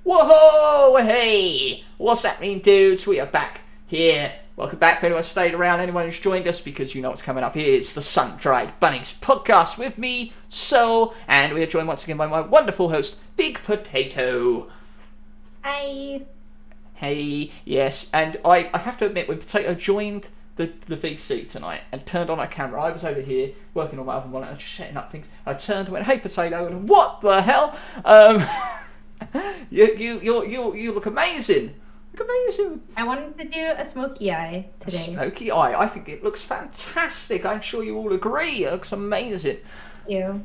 Whoa, hey, what's happening, dudes? We are back here. Welcome back. If anyone stayed around, anyone who's joined us, because you know what's coming up here is the Sun-Dried Bunnies Podcast with me, Sol, and we are joined once again by my wonderful host, Big Potato. Hi. Hey, yes, and I have to admit, when Potato joined the VC tonight and turned on our camera, I was over here working on my other monitor, just setting up things. I turned and went, "Hey, Potato," and what the hell? You look amazing. Look amazing. I wanted to do a smoky eye today. Smoky eye. I think it looks fantastic. I'm sure you all agree. It looks amazing. You.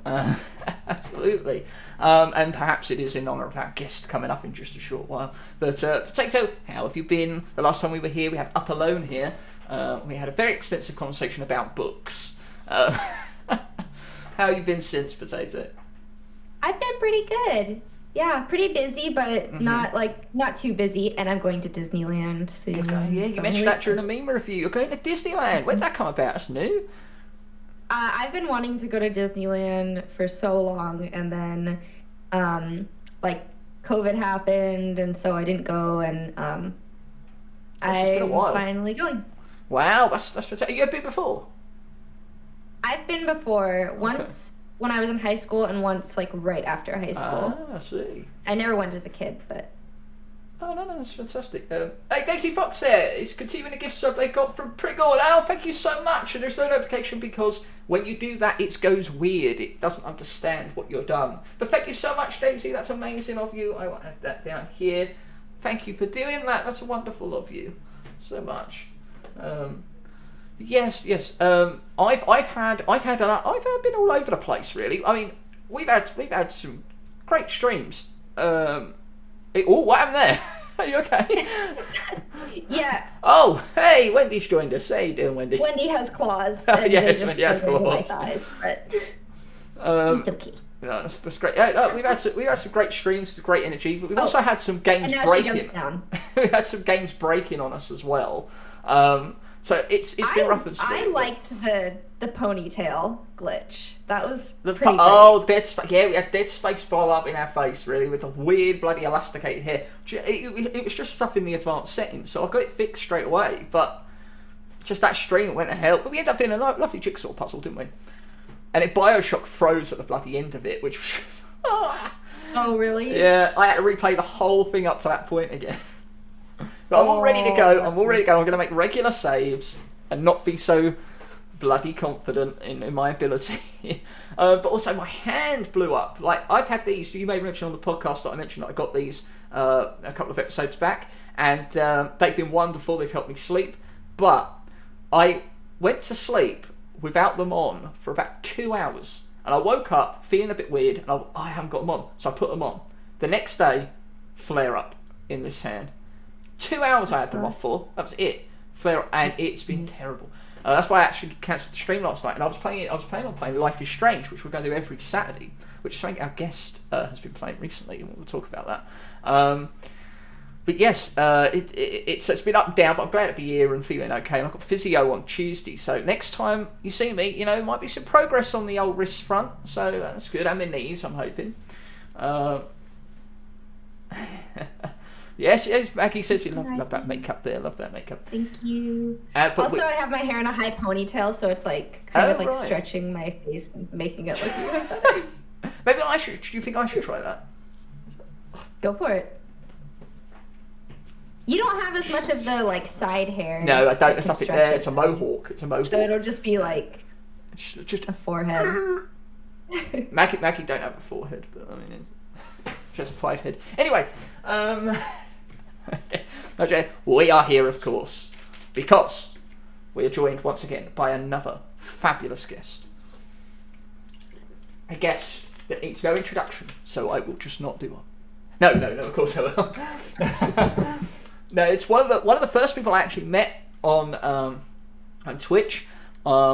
Absolutely. And perhaps it is in honour of our guest coming up in just a short while. But Potato, how have you been? The last time we were here, we had Up Alone here. We had a very extensive conversation about books. How have you been since, Potato? I've been pretty good. Yeah, pretty busy, but not too busy. And I'm going to Disneyland soon. Okay, yeah, you mentioned that during a meme review. You're going to Disneyland. Where did that come about? That's new. I've been wanting to go to Disneyland for so long, and then COVID happened, and so I didn't go, and I'm finally going. Wow, that's fantastic. You have been before? I've been before, once when I was in high school, and once right after high school. Ah, I see. I never went as a kid, but... Oh, no, that's fantastic. Hey, Daisy Fox there is continuing a gift sub they got from Priggold. Oh, thank you so much. And there's no notification because when you do that, it goes weird. It doesn't understand what you're done. But thank you so much, Daisy. That's amazing of you. I want to add that down here. Thank you for doing that. That's wonderful of you. So much. Yes. I've been all over the place, really. I mean, we've had some great streams. What happened there? Are you okay? Yeah. Oh, hey, Wendy's joined us. How you doing, Wendy? Wendy has claws. Yes, Wendy has claws. Thighs, but it's okay. No, that's great. We've had some great streams, great energy, but we've also had some games breaking. We've had some games breaking on us as well. So it's been rough and smooth. I liked the ponytail glitch. That was pretty we had Dead Space blow up in our face, really, with the weird bloody elasticated hair. It was just stuff in the advanced settings, so I got it fixed straight away, but just that stream went to hell. But we ended up doing a lovely jigsaw puzzle, didn't we? And it Bioshock froze at the bloody end of it, which was... Oh, really? Yeah, I had to replay the whole thing up to that point again. But I'm all ready to go. I'm going to make regular saves and not be so bloody confident in my ability. But also my hand blew up. I've had these, you may mention on the podcast that I mentioned that I got these a couple of episodes back, and they've been wonderful. They've helped me sleep. But I went to sleep without them on for about 2 hours. And I woke up feeling a bit weird, and I haven't got them on. So I put them on. The next day, flare up in this hand. 2 hours I had them off for. That was it. Flare up, and it's been terrible. That's why I actually cancelled the stream last night, and I was planning on playing Life is Strange, which we're going to do every Saturday, which is something our guest has been playing recently, and we'll talk about that. But yes, it's been up and down, but I'm glad to be here and feeling okay. And I've got physio on Tuesday, so next time you see me, might be some progress on the old wrist front, so that's good. And my knees, I'm hoping. Yes, Maggie says you love that makeup there. Love that makeup. Thank you. Also, I have my hair in a high ponytail, so it's kind of stretching my face and making it look even better. Maybe I should. Do you think I should try that? Go for it. You don't have as much of the side hair. No, I don't. There's nothing there. It's a mohawk. So it'll just be just a forehead. Maggie don't have a forehead, but I mean, she has a 5 head. Anyway. Okay, we are here, of course, because we are joined once again by another fabulous guest. A guest that needs no introduction, so I will just not do one. No, of course I will. No, it's one of the first people I actually met on Twitch.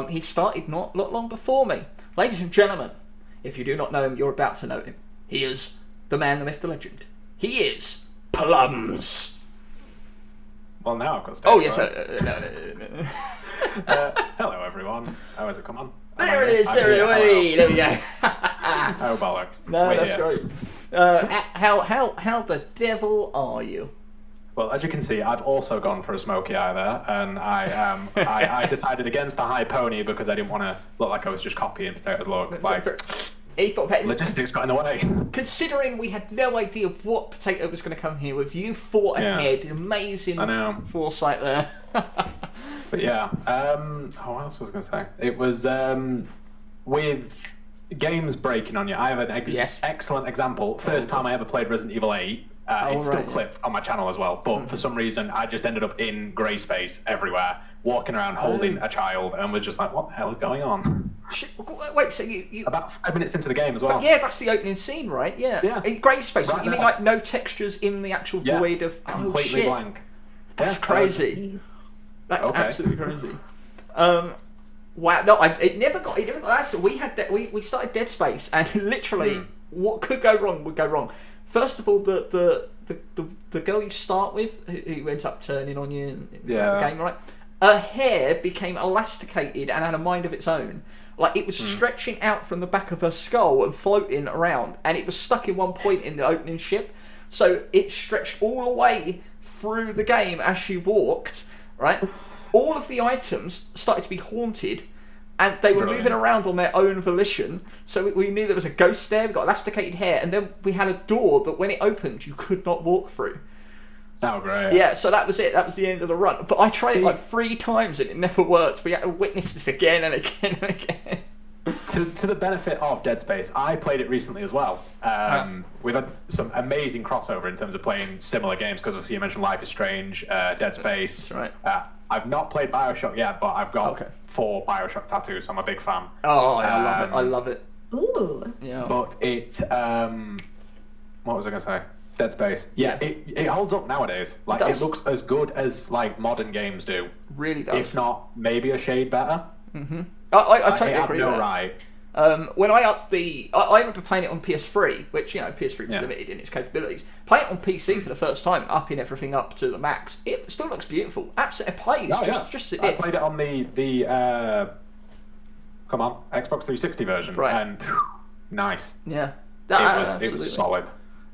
He started not long before me. Ladies and gentlemen, if you do not know him, you're about to know him. He is the man, the myth, the legend. He is Plums. Well, now I've got to yes. Hello, everyone. How is it? Come on. There it is. There we go. Oh, bollocks. No, that's great. How the devil are you? Well, as you can see, I've also gone for a smoky eye there, and I decided against the high pony because I didn't want to look like I was just copying Potato's look. Like, logistics got in the way. Considering we had no idea what Potato was going to come here with, you thought ahead. Amazing foresight there. But yeah, what else was I going to say? It was with games breaking on you. I have an excellent example. First time I ever played Resident Evil 8. It's still clipped on my channel as well, but for some reason I just ended up in grey space everywhere, walking around holding a child, and was just like, what the hell is going on? Wait, so you... About 5 minutes into the game as well. But yeah, that's the opening scene, right? Yeah. In grey space, right, you mean like no textures in the actual void of... completely blank. That's crazy. That's absolutely crazy. Wow, no, it never got that. So we started Dead Space, and literally what could go wrong would go wrong. First of all, the girl you start with, who ends up turning on you in the game, right? Her hair became elasticated and had a mind of its own. Like, it was stretching out from the back of her skull and floating around, and it was stuck in one point in the opening ship. So it stretched all the way through the game as she walked, right? All of the items started to be haunted, and they were moving around on their own volition. So we knew there was a ghost there. We got elasticated hair, and then we had a door that when it opened, you could not walk through. Oh, great. Yeah, so that was it. That was the end of the run. But I tried it like 3 times, and it never worked. We had to witness this again and again and again. To the benefit of Dead Space, I played it recently as well. We've had some amazing crossover in terms of playing similar games, because you mentioned Life is Strange, Dead Space. That's right. I've not played Bioshock yet, but I've got 4 Bioshock tattoos, so I'm a big fan. Oh, I love it. Ooh. Yeah. But it, what was I going to say? Dead Space. Yeah, it holds up nowadays. Like, it looks as good as like modern games do. Really does. If not, maybe a shade better. Mm-hmm. I totally agree with that. Right. When I upped I remember playing it on PS3, which, PS3 was limited in its capabilities. Playing it on PC for the first time, upping everything up to the max, it still looks beautiful. Absolutely, it plays just I played it on the Xbox 360 version, and nice. Yeah, it was solid.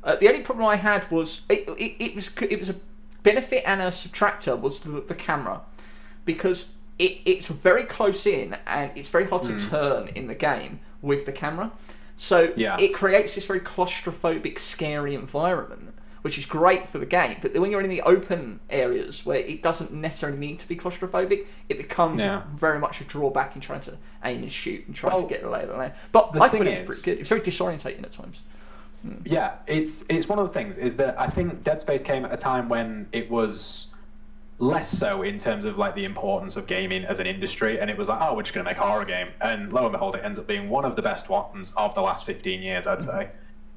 The only problem I had was it was a benefit and a subtractor was the camera, because it's very close in and it's very hard to turn in the game with the camera. So it creates this very claustrophobic, scary environment, which is great for the game. But when you're in the open areas where it doesn't necessarily need to be claustrophobic, it becomes very much a drawback in trying to aim and shoot and try to get a lay of the land. But I think it's pretty good. It's very disorientating at times. Yeah, it's one of the things is that I think Dead Space came at a time when it was less so in terms of like the importance of gaming as an industry, and it was like, we're just going to make a horror game, and lo and behold, it ends up being one of the best ones of the last 15 years, I'd say.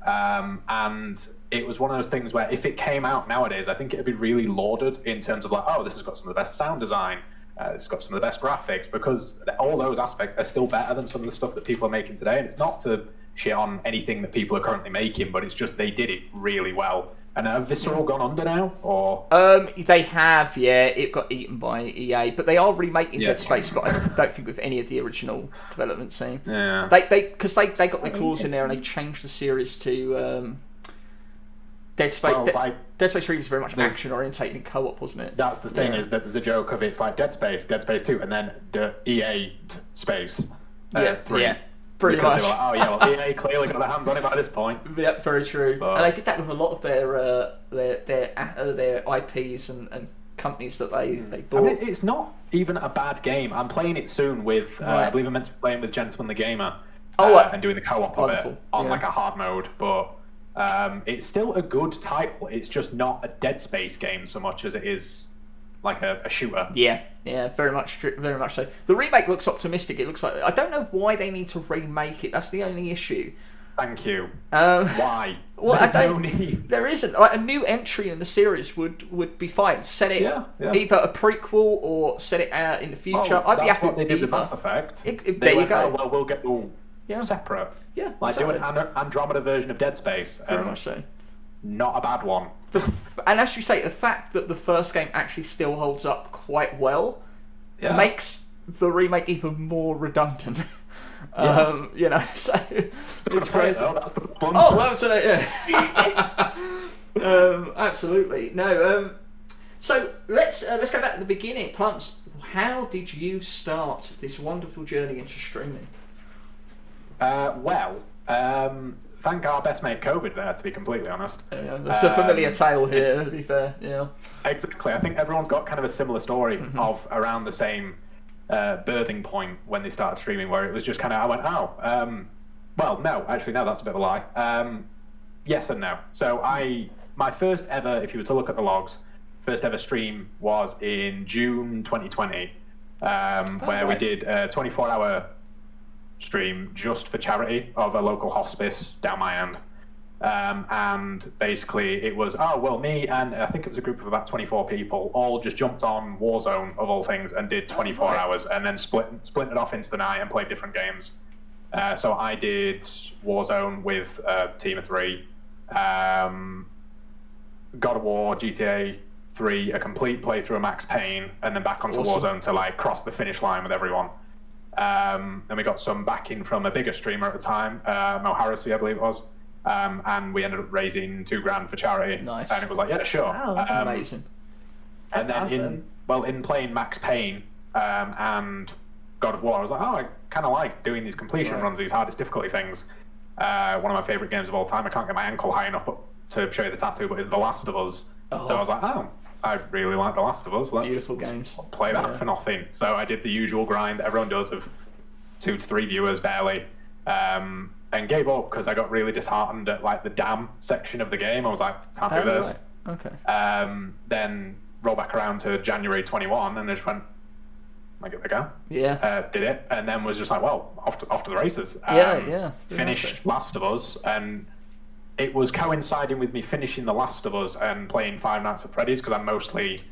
And it was one of those things where if it came out nowadays, I think it'd be really lauded in terms of like, this has got some of the best sound design, it's got some of the best graphics, because all those aspects are still better than some of the stuff that people are making today. And it's not to shit on anything that people are currently making, but it's just they did it really well. And have Visceral gone under now, or? They have, it got eaten by EA, but they are remaking Dead Space, but I don't think with any of the original development team. Yeah. Because they got their claws in there and they changed the series to Dead Space. Dead Space 3 was very much action orientated and co-op, wasn't it? That's the thing, is that there's a joke of it's like Dead Space 2, and then the EA Space 3. Yeah. Pretty much. They were like, EA clearly got their hands on it by this point. Yeah, very true. But... And they did that with a lot of their IPs and companies that they bought. I mean, it's not even a bad game. I'm playing it soon with, I believe I'm meant to be playing with Gentleman the Gamer, and doing the co-op of it on like a hard mode, but it's still a good title. It's just not a Dead Space game so much as it is like a shooter. Yeah, very much so. The remake looks optimistic. It looks like, I don't know why they need to remake it. That's the only issue. Thank you. Why? Well, There's no need. There isn't. Like, a new entry in the series would be fine. Set it either a prequel or set it out in the future. I'd be happy with That's what they did with Mass Effect. There you go. Well, we'll get all separate. Yeah, like do an Andromeda version of Dead Space. Very much so. Not a bad one. And as you say, the fact that the first game actually still holds up quite well makes the remake even more redundant. You know, so it's crazy. Though, that's the problem. Oh, absolutely, yeah. Absolutely. No. So let's go back to the beginning. Plums, how did you start this wonderful journey into streaming? Thank our best mate COVID there, to be completely honest. That's a familiar tale here, to be fair. Yeah. Exactly. I think everyone's got kind of a similar story of around the same birthing point when they started streaming, where it was just kind of, I went, well, no, actually, no, that's a bit of a lie. Yes and no. So my first ever, if you were to look at the logs, first ever stream was in June 2020, where we did a 24-hour stream just for charity of a local hospice down my end. And basically it was, me and I think it was a group of about 24 people all just jumped on Warzone, of all things, and did 24 hours and then splintered off into the night and played different games. So I did Warzone with a team of 3, God of War, GTA 3, a complete playthrough of Max Payne, and then back onto Warzone to like cross the finish line with everyone. Then we got some backing from a bigger streamer at the time, Mo Harrisy, I believe it was, and we ended up raising $2,000 for charity. Nice. And it was like, yeah, sure. Wow. Amazing. And That's then awesome. in playing Max Payne and God of War, I was like, I kind of like doing these completion runs, these hardest difficulty things. One of my favorite games of all time. I can't get my ankle high enough to show you the tattoo, but it's The Last of Us. Oh. So I was like, I really like The Last of Us. Let's Beautiful games. play that for nothing. So I did the usual grind that everyone does of 2 to 3 viewers barely, and gave up because I got really disheartened at like the dam section of the game. I was like, can't do this. Right. Okay. Then roll back around to January 21 and I just went, I give it a go. Yeah. Did it, and then was just like, well, off to the races. Finished Last of Us, and it was coinciding with me finishing The Last of Us and playing Five Nights at Freddy's, because I'm mostly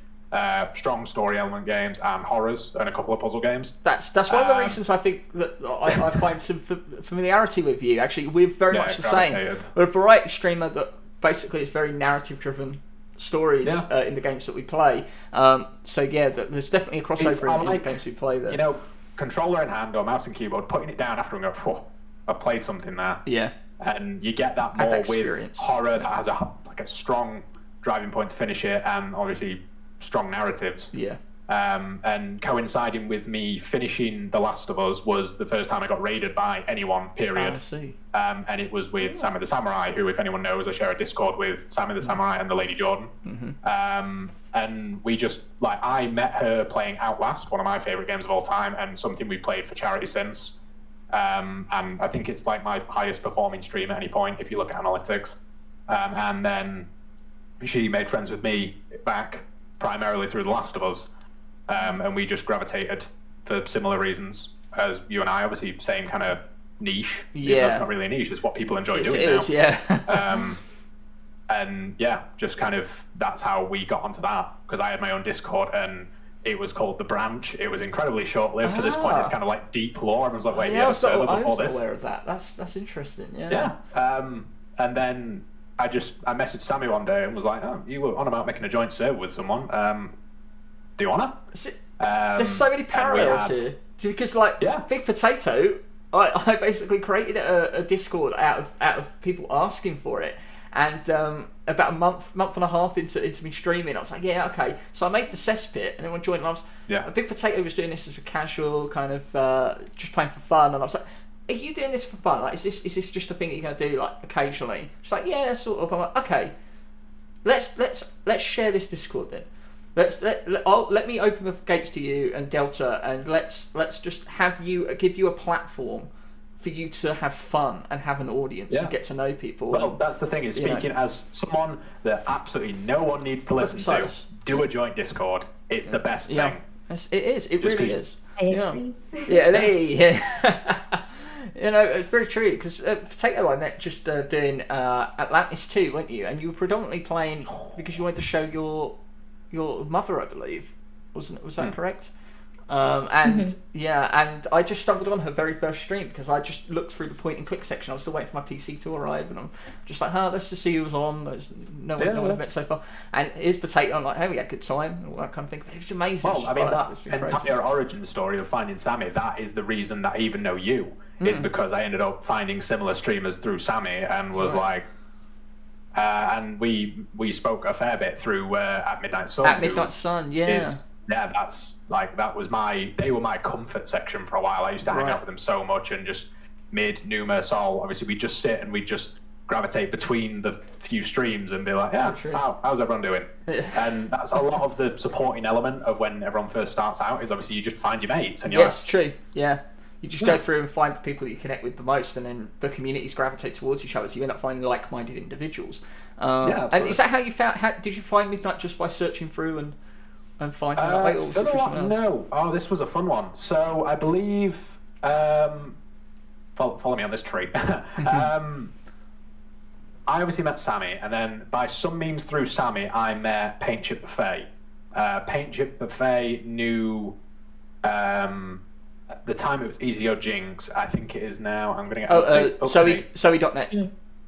strong story element games and horrors and a couple of puzzle games. That's one of the reasons I think that I find some familiarity with you. Actually, we're very much the same. We're a variety streamer that basically is very narrative driven stories in the games that we play. So yeah, there's definitely a crossover in the games we play there. You know, controller in hand or mouse and keyboard, putting it down after and go, whoa, I've played something there. Yeah. And you get that more with horror that has a strong driving point to finish it, and obviously strong narratives. Yeah. And coinciding with me finishing The Last of Us was the first time I got raided by anyone, period. I see. And it was with Sammy the Samurai, who, if anyone knows, I share a Discord with Sammy the Samurai and the Lady Jordan. And we just, I met her playing Outlast, one of my favourite games of all time, and something we've played for charity since. And I think it's like my highest performing stream at any point if you look at analytics. And then she made friends with me back primarily through The Last of Us, and we just gravitated for similar reasons as you and I. Obviously, same kind of niche. It's not really a niche; it's what people enjoy doing now. Yeah. And yeah, just kind of that's how we got onto that, because I had my own Discord and it was called The Branch. It was incredibly short-lived. To this point, it's kind of like deep lore. Everyone's like, wait, you had a server before this? I was aware of that. That's interesting. Yeah. And then I messaged Sammy one day and was like, oh, you were on about making a joint server with someone. Do you wanna? There's so many parallels here. Because Big Potato, I basically created a Discord out of people asking for it. And about a month and a half into me streaming, I was like, yeah, okay. So I made the cesspit, and everyone joined. And I was, Big Potato was doing this as a casual kind of just playing for fun, and I was like, are you doing this for fun? Like, is this just a thing that you're gonna do occasionally? She's like, yeah, sort of. I'm like, okay, let's share this Discord then. Let me open the gates to you and Delta, and let's just give you a platform for you to have fun and have an audience and get to know people. Well, that's the thing, is speaking as someone that absolutely no one needs to listen to, do a joint Discord. It's the best thing. It is. It really is. I agree. Yeah. You know, it's very true, because Potato I met just doing Atlantis 2, weren't you? And you were predominantly playing because you wanted to show your mother, I believe. Was that correct? And I just stumbled on her very first stream because I just looked through the point and click section. I was still waiting for my PC to arrive, and I'm just like, let's just see who was on. There's no one I've met so far. And here's Potato. I'm like, hey, we had a good time and all that kind of thing. But it was amazing. Well, I mean, that your origin story of finding Sammy, that is the reason that I even know you. is because I ended up finding similar streamers through Sammy and was like, and we spoke a fair bit through at Midnight Sun. At Midnight Sun, yeah. That's like, they were my comfort section for a while. I used to hang out with them so much, and just Mid, Numa, Sol, obviously we just sit and we just gravitate between the few streams and be like, how's everyone doing? And that's a lot of the supporting element of when everyone first starts out, is obviously you just find your mates. And you're yes, true, yeah. You just go through and find the people that you connect with the most, and then the communities gravitate towards each other, so you end up finding like-minded individuals. And is that how you found? Did you find Midnight just by searching through and finding that way, or was it through someone else? No. Oh, this was a fun one. So I believe, follow me on this tree. I obviously met Sammy, and then by some means through Sammy, I met Paint Chip Buffet. Paint Chip Buffet knew. At the time it was Easy Jinx. I think it is now. I'm going to get Zoe.net.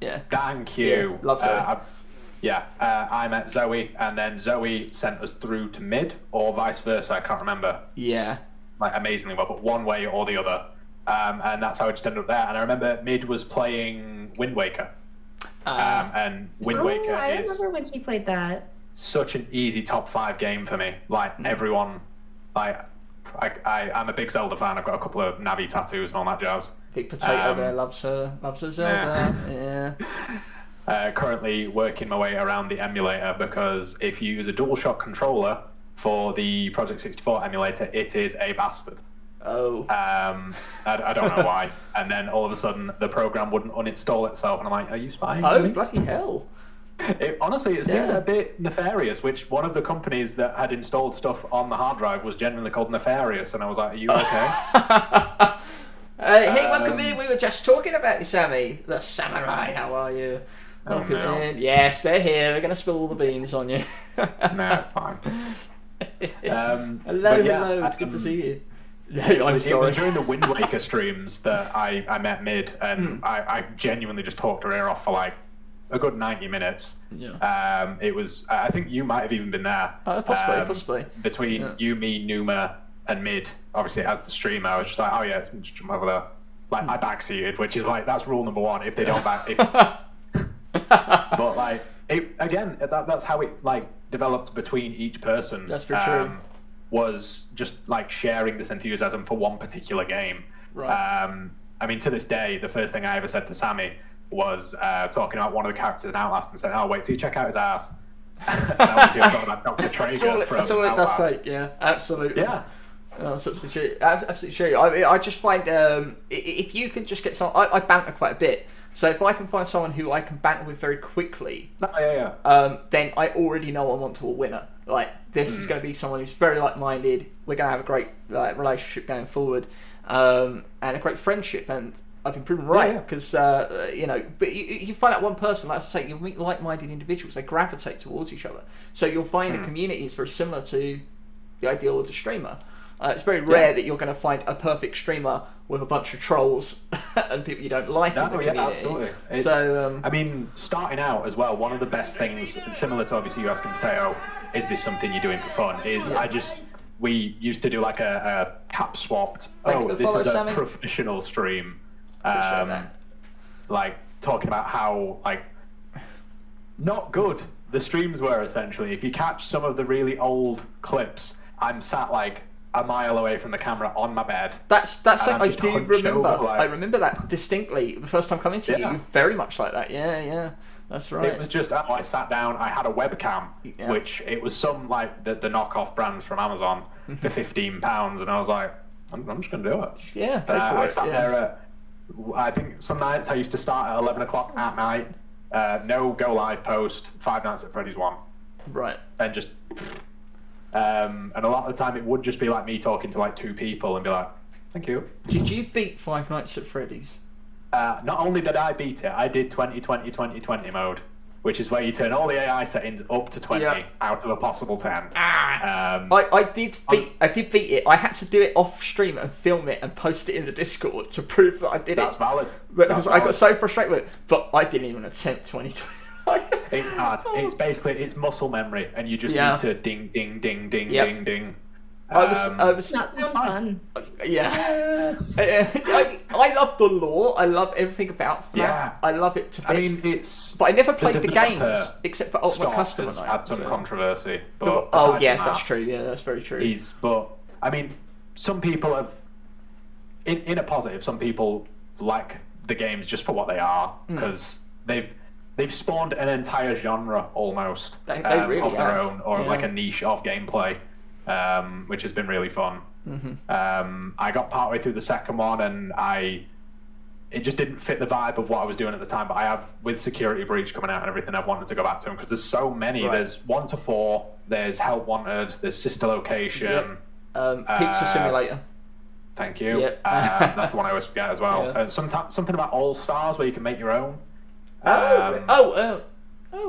Yeah. Thank you. Yeah, love Zoe. I met Zoe, and then Zoe sent us through to Mid, or vice versa. I can't remember. Yeah. Like amazingly well, but one way or the other. And that's how it just ended up there. And I remember Mid was playing Wind Waker. And Wind Waker I remember when she played that. Such an easy top 5 game for me. Like everyone, I'm a big Zelda fan. I've got a couple of Navi tattoos and all that jazz. Big Potato there loves her Zelda. Yeah. Currently working my way around the emulator, because if you use a DualShock controller for the Project 64 emulator, it is a bastard. Oh. I don't know why. And then all of a sudden the program wouldn't uninstall itself, and I'm like, are you spying? Oh, bloody hell. Honestly, it seemed a bit nefarious, which one of the companies that had installed stuff on the hard drive was genuinely called Nefarious, and I was like, are you okay? Hey, welcome in. We were just talking about you, Sammy. The Samurai, how are you? Welcome in. Yes, they're here. They're going to spill all the beans on you. Nah, it's fine. Hello, it's good to see you. No, I'm sorry. It was during the Wind Waker streams that I met Mid, and I genuinely just talked her ear off for like a good 90 minutes. Yeah. It was, I think you might have even been there. Possibly. Between you, me, Numa, and Mid, obviously as the streamer, I was just like, oh yeah, just jump over there. Like, I backseated, which is like, that's rule number 1. If they don't back, but like, that's how it like developed between each person. That's for sure. Was just like sharing this enthusiasm for one particular game. Right. I mean, to this day, the first thing I ever said to Sammy was talking about one of the characters in Outlast and saying, "Oh, wait till you check out his ass." And obviously, I was talking about Dr. Traeger from That's all it does Outlast. say. Yeah, absolutely. Yeah. That's absolutely true. I just find if you can just get someone, I banter quite a bit. So if I can find someone who I can banter with very quickly, then I already know I'm onto a winner. Like, this is going to be someone who's very like-minded. We're going to have a great relationship going forward, and a great friendship. And I've been proven right, because but you find out one person, like I say, you'll meet like-minded individuals. They gravitate towards each other. So you'll find the community is very similar to the ideal of the streamer. It's very rare that you're going to find a perfect streamer with a bunch of trolls and people you don't like in the community. Yeah, absolutely. I mean, starting out as well, one of the best things, similar to obviously you asking Potato, is this something you're doing for fun? We used to do like a cap swapped. This is a professional stream. Like talking about how like not good the streams were essentially. If you catch some of the really old clips, I'm sat like a mile away from the camera on my bed. That's like, I do remember. I remember that distinctly. The first time coming to you, very much like that. Yeah, that's right. It was just I sat down. I had a webcam, which it was some like the knockoff brand from Amazon for £15, and I was like, I'm just gonna do it. Yeah, go for it. I sat there. I think some nights I used to start at 11 o'clock at night. No go live post. 5 Nights at Freddy's 1. Right. And just. And a lot of the time it would just be like me talking to like 2 people and be like, thank you. Did you beat 5 Nights at Freddy's? Not only did I beat it, I did 20 mode, which is where you turn all the AI settings up to 20 out of a possible 10. I did beat it. I had to do it off stream and film it and post it in the Discord to prove that I did it. That's valid. Because I got so frustrated with it, but I didn't even attempt 2020. It's hard. It's basically muscle memory, and you just need to ding, ding, ding, ding, ding, ding. I was Not so fun. Yeah. I love the lore. I love everything about FNAF. Yeah. I love it to bits. I mean, it's. But I never played the developer, games except for Ultimate Scott, Custom has Night. had some so- controversy. But Oh aside yeah, from that's that, true. Yeah, that's very true. But I mean, some people have, in a positive, some people like the games just for what they are because they've spawned an entire genre almost They really of their have. own, or Yeah. like a niche of gameplay, which has been really fun. I got partway through the second one and it just didn't fit the vibe of what I was doing at the time. But I have, with Security Breach coming out and everything, I've wanted to go back to them because there's so many. Right. There's 1 to 4. There's Help Wanted. There's Sister Location. Pizza Simulator. Thank you. Yep. That's the one I always forget as well. Yeah. And something about All Stars where you can make your own. Oh,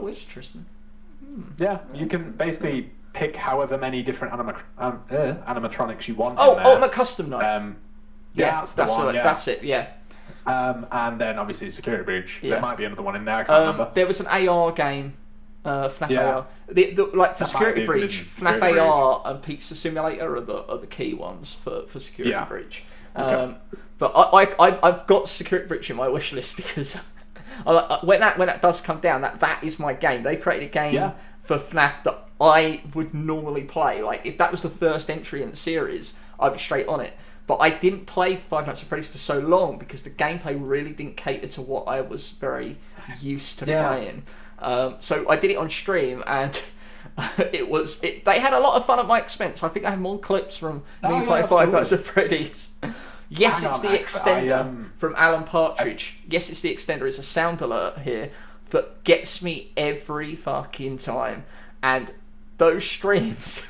it's interesting. Yeah, you can basically pick however many different animatronics you want. Oh, in there. Ultimate Custom Night. Yeah, that's the one. Yeah. That's it. Yeah. And then obviously Security Breach. Yeah. There might be another one in there. I can't remember. There was an AR game, FNAF Yeah. AR. Like for That Security might be Breach, within FNAF Security AR and Pizza Simulator are the key ones for Security Yeah. Breach. Okay. But I've got Security Breach in my wish list because when that does come down, that is my game. They created a game for FNAF that I would normally play. Like if that was the first entry in the series, I'd be straight on it. But I didn't play Five Nights at Freddy's for so long because the gameplay really didn't cater to what I was very used to playing. So I did it on stream and they had a lot of fun at my expense. I think I have more clips from me playing Five Nights at Freddy's. Yes, Hang it's on, the Max, extender from Alan Partridge. Yes, it's the extender. It's a sound alert here that gets me every fucking time. And those streams,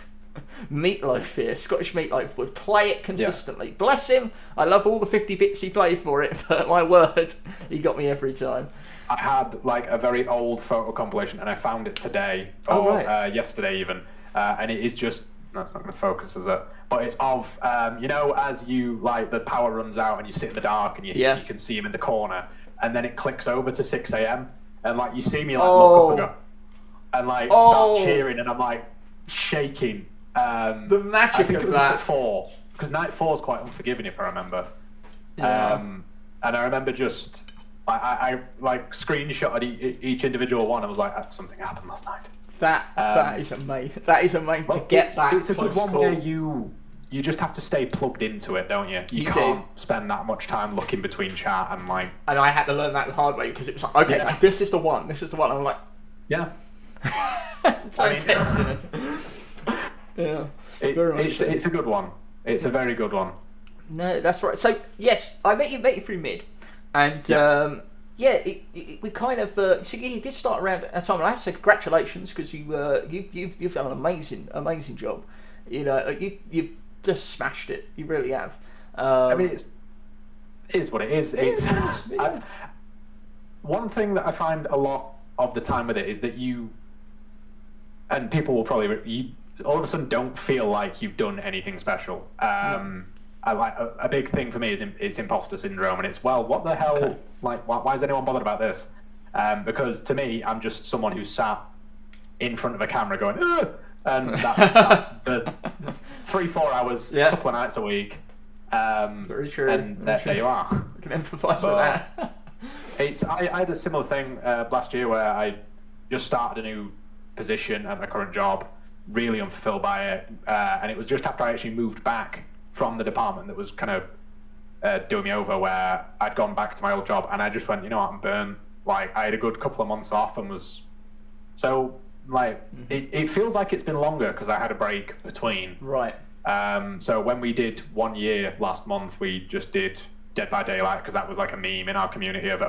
Meatloaf here, Scottish Meatloaf, would play it consistently. Yeah. Bless him. I love all the 50 bits he played for it, but my word, he got me every time. I had like a very old photo compilation and I found it today, yesterday even, and it is just, that's not going to focus, is it? But it's of, as you, like, the power runs out and you sit in the dark and you can see him in the corner, and then it clicks over to 6 a.m. and, like, you see me, like, look up and go, and, like, start cheering, and I'm, like, shaking. The magic I think of it was that. Night 4, because Night 4 is quite unforgiving, if I remember. Yeah. And I remember just, I screenshotted each individual one and was like, something happened last night. That is amazing. That is amazing to get that. It's a good one where you just have to stay plugged into it, don't you? You can't spend that much time looking between chat and like. And I had to learn that the hard way because it was like, okay, this is the one. This is the one. And I'm like, yeah. Yeah. It's a good one. It's a very good one. No, that's right. So yes, I met you through Mid, and we kind of so you did start around a time. And I have to say congratulations because you've done an amazing job. You know, you've just smashed it. You really have. I mean, it is what it is. One thing that I find a lot of the time with it is that you, and people will probably, all of a sudden don't feel like you've done anything special. A big thing for me is Impostor Syndrome, and it's, well, what the hell? Okay. Like, why is anyone bothered about this? Because to me, I'm just someone who's sat in front of a camera going, ugh! And that's the 3-4 hours, a couple of nights a week. Very true. And there you are. I can empathise with that. I had a similar thing last year where I just started a new position at my current job, really unfulfilled by it, and it was just after I actually moved back from the department that was kind of doing me over, where I'd gone back to my old job and I just went, you know what, I'm burnt. Like, I had a good couple of months off and was so like it feels like it's been longer because I had a break between. Right. So when we did 1 year last month, we just did Dead by Daylight because that was like a meme in our community of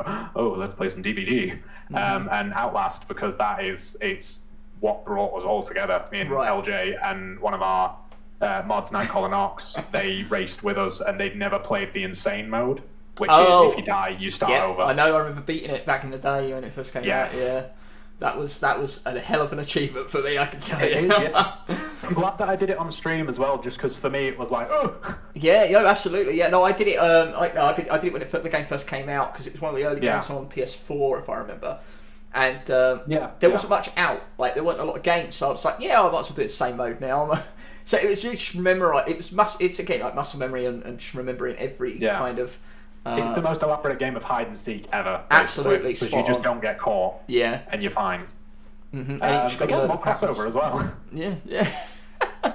let's play some DBD, and Outlast because it's what brought us all together. Me and LJ and one of our mods, Nightcaller Knox, they raced with us and they'd never played the insane mode, which is if you die you start over. I know. I remember beating it back in the day when it first came out. Yeah. That was a hell of an achievement for me, I can tell you. I'm glad that I did it on stream as well, just because for me it was like, oh. Yeah, absolutely. Yeah, no, I did it. I did it when the game first came out because it was one of the early games on PS4, if I remember. and there wasn't much out. Like, there weren't a lot of games, so I was like, I might as well do the same mode now. So it was just memorize. It's again like muscle memory and just remembering every kind of. It's the most elaborate game of hide and seek ever. Absolutely, because you just don't get caught. Yeah, and you're fine. Mm-hmm. Again, more crossover as well. Yeah.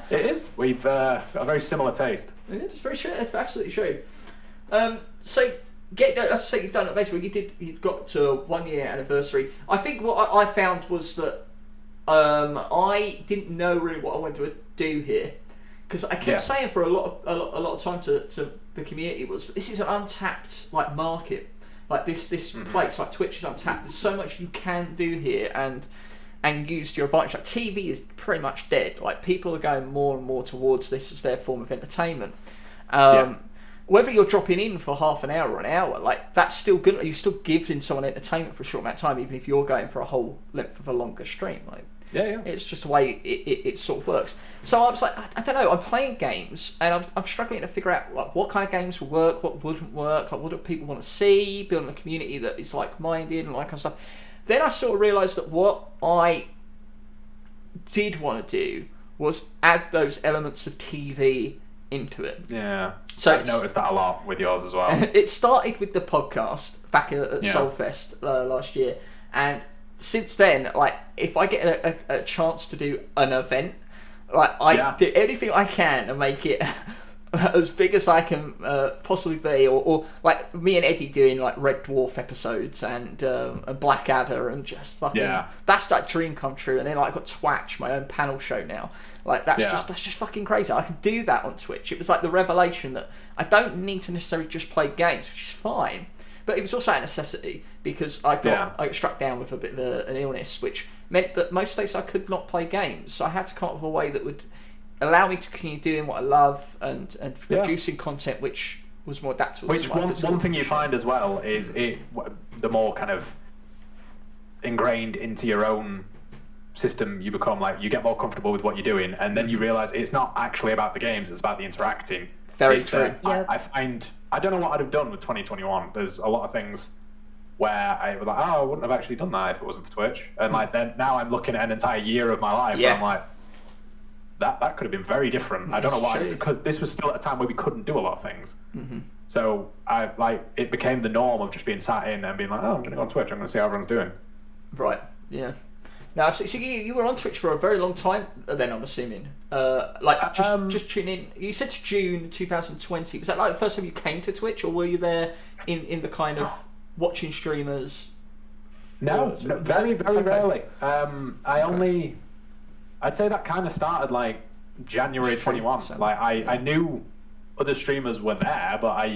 It is. We've got a very similar taste. Yeah, it's very true. It's absolutely true. So. As I say, you've done it basically. You got to 1 year anniversary. I think what I found was that I didn't know really what I wanted to do here, because I kept saying for a lot of time to the community was, this is an untapped like market, like this place like Twitch is untapped. There's so much you can do here and use to your advantage. Like, TV is pretty much dead. Like, people are going more and more towards this as their form of entertainment. Whether you're dropping in for half an hour or an hour, like, that's still good. You're still giving someone entertainment for a short amount of time, even if you're going for a whole length of a longer stream. Like, it's just the way it sort of works. So I was like, I don't know. I'm playing games, and I'm struggling to figure out like what kind of games will work, what wouldn't work, like what do people want to see, building a community that is like-minded and all that kind of stuff. Then I sort of realised that what I did want to do was add those elements of TV into it. Yeah. So I've noticed that a lot with yours as well. It started with the podcast back at Solfest last year, and since then, like, if I get a chance to do an event, like, I do anything I can to make it as big as I can possibly be, or like me and Eddie doing like Red Dwarf episodes and Blackadder, and just fucking that's like dream come true. And then like, I got Twatch, my own panel show now. Like, that's just fucking crazy. I can do that on Twitch. It was like the revelation that I don't need to necessarily just play games, which is fine, but it was also a necessity, because I got struck down with a bit of an illness, which meant that most days I could not play games. So I had to come up with a way that would allow me to continue doing what I love and producing content which was more adaptable. Which one thing you find as well is the more kind of ingrained into your own system you become, like, you get more comfortable with what you're doing, and then you realise it's not actually about the games, it's about the interacting. Very true. I find, I don't know what I'd have done with 2021. There's a lot of things where I was like, I wouldn't have actually done that if it wasn't for Twitch. And like, then now I'm looking at an entire year of my life and I'm like, that could have been very different. I don't know why, because this was still at a time where we couldn't do a lot of things. So it became the norm of just being sat in and being like, I'm going to go on Twitch, I'm going to see how everyone's doing. Right, yeah. Now, so you were on Twitch for a very long time then, I'm assuming. Just tune in. You said June 2020. Was that like the first time you came to Twitch, or were you there in the kind of watching streamers? No, very rarely. I'd say that kind of started like January 21. Like, I knew other streamers were there, but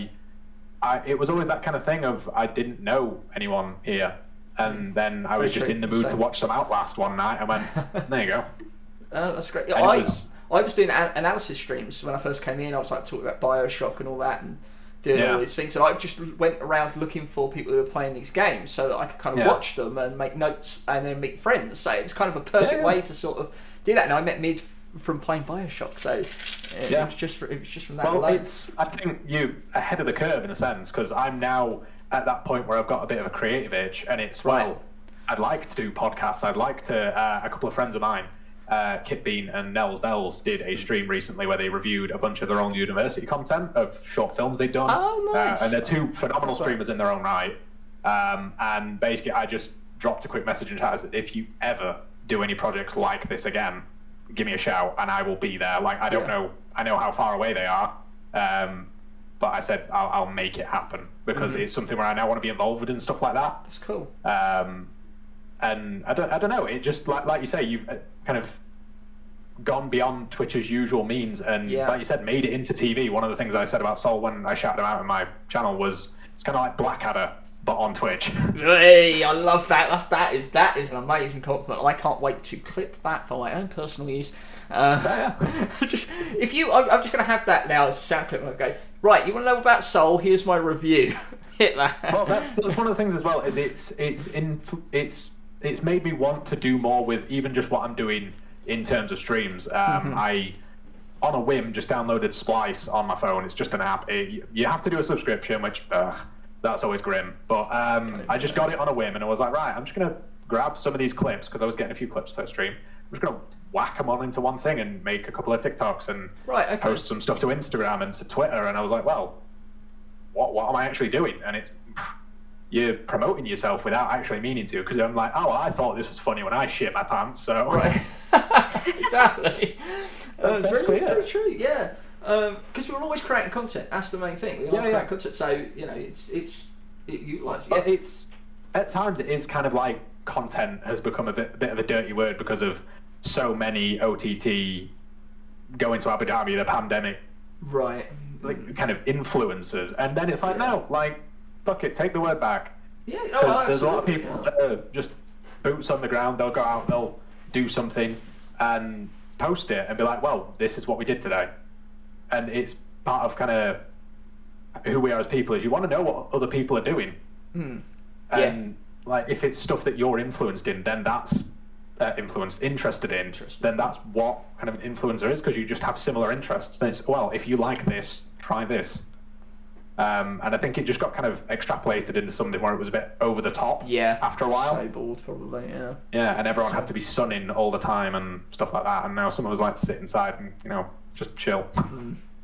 it was always that kind of thing of, I didn't know anyone here. And then I was just in the mood to watch some Outlast one night and went, there you go. That's great. I was doing analysis streams when I first came in. I was like talking about Bioshock and all that, and doing all these things. So I just went around looking for people who were playing these games so that I could kind of watch them and make notes and then meet friends. So it was kind of a perfect way to sort of do that. And I met Mid from playing Bioshock, so it was just from that. Well, I think you ahead of the curve in a sense, because I'm now at that point where I've got a bit of a creative itch, and it's I'd like to do podcasts. I'd like to. A couple of friends of mine, Kit Bean and Nels Bells, did a stream recently where they reviewed a bunch of their own university content of short films they'd done. Oh, nice! And they're two phenomenal streamers in their own right. And basically, I just dropped a quick message in chat: if you ever do any projects like this again, give me a shout, and I will be there. Like, I don't know. I know how far away they are. But I said I'll make it happen, because it's something where I now want to be involved with and stuff like that. That's cool. And I don't know. It just like you say, you've kind of gone beyond Twitch's usual means, and like you said, made it into TV. One of the things I said about Sol when I shouted him out in my channel was it's kind of like Blackadder, but on Twitch. Hey, I love that. That is an amazing compliment. I can't wait to clip that for my own personal use. I'm just going to have that now as a sound clip. Okay, right. You want to know about Sol? Here's my review. Hit that. Well, that's one of the things as well. Is it's made me want to do more with even just what I'm doing in terms of streams. I, on a whim, just downloaded Splice on my phone. It's just an app. You have to do a subscription, which that's always grim. But I just got it on a whim, and I was like, right, I'm just going to grab some of these clips, because I was getting a few clips per stream. I'm just going to whack them on into one thing and make a couple of TikToks and post some stuff to Instagram and to Twitter. And I was like, well, what am I actually doing? And it's, you're promoting yourself without actually meaning to, because I'm like, oh, I thought this was funny when I shit my pants, so... Right. Exactly. It's very true, yeah. Because we're always creating content. That's the main thing. We are creating content, so, you know, it utilises... But it's... At times it is kind of like content has become a bit of a dirty word because of so many OTT going to Abu Dhabi, the pandemic... Right. Like, kind of influencers. And then it's like, no, like... Fuck it, take the word back. Yeah, there's a lot of people that are just boots on the ground. They'll go out, they'll do something and post it and be like, well, this is what we did today. And it's part of kind of who we are as people, is you want to know what other people are doing. And like, if it's stuff that you're influenced in, then that's interested in, then that's what kind of an influencer is, because you just have similar interests. Then it's, well, if you like this, try this. And I think it just got kind of extrapolated into something where it was a bit over the top after a while. So bored, probably, yeah. Yeah, and everyone had to be sunning all the time and stuff like that, and now someone was like to sit inside and, you know, just chill.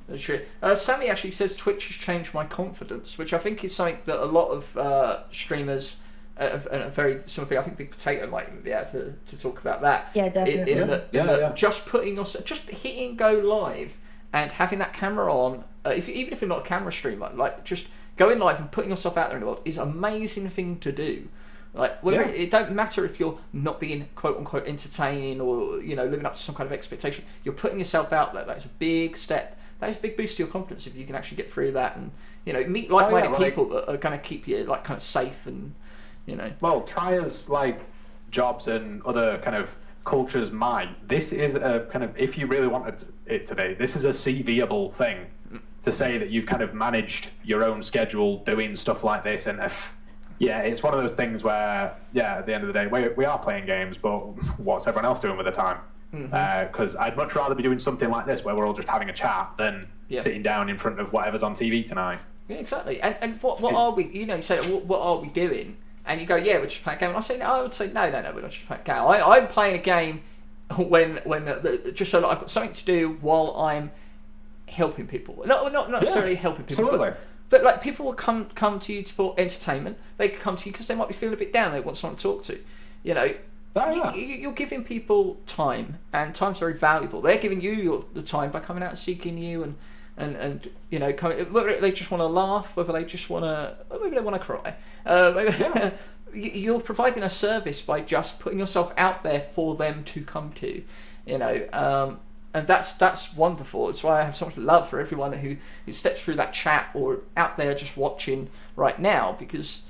That's true. Sammy actually says Twitch has changed my confidence, which I think is something that a lot of streamers, and a very similar thing, I think Big Potato might even be able to talk about that. Yeah, definitely. Just putting yourself, just hitting go live and having that camera on, even if you're not a camera streamer, like just going live and putting yourself out there in the world is an amazing thing to do. Like, it don't matter if you're not being quote unquote entertaining or, you know, living up to some kind of expectation. You're putting yourself out there. That's a big step. That is a big boost to your confidence if you can actually get through that and, you know, meet like-minded people that are going to keep you like kind of safe and, you know. Well, try as like jobs and other kind of cultures might. This is a kind of, if you really wanted it to be, this is a CVable thing to say that you've kind of managed your own schedule doing stuff like this. And it's one of those things where, at the end of the day, we are playing games, but what's everyone else doing with their time? Because I'd much rather be doing something like this where we're all just having a chat than sitting down in front of whatever's on TV tonight. Yeah, exactly. And what are we, you know, you say, what are we doing? And you go, we're just playing a game. And I would say, no, we're not just playing a game. I'm playing a game when just so that I've got something to do while I'm helping people. Not necessarily helping people, but like people will come to you for entertainment. They can come to you because they might be feeling a bit down. They want someone to talk to. You know, you're giving people time, and time's very valuable. They're giving you the time by coming out and seeking you and you know, whether they just want to laugh, whether they just want to, maybe they want to cry. You're providing a service by just putting yourself out there for them to come to, you know, and that's wonderful. That's why I have so much love for everyone who steps through that chat or out there just watching right now, because,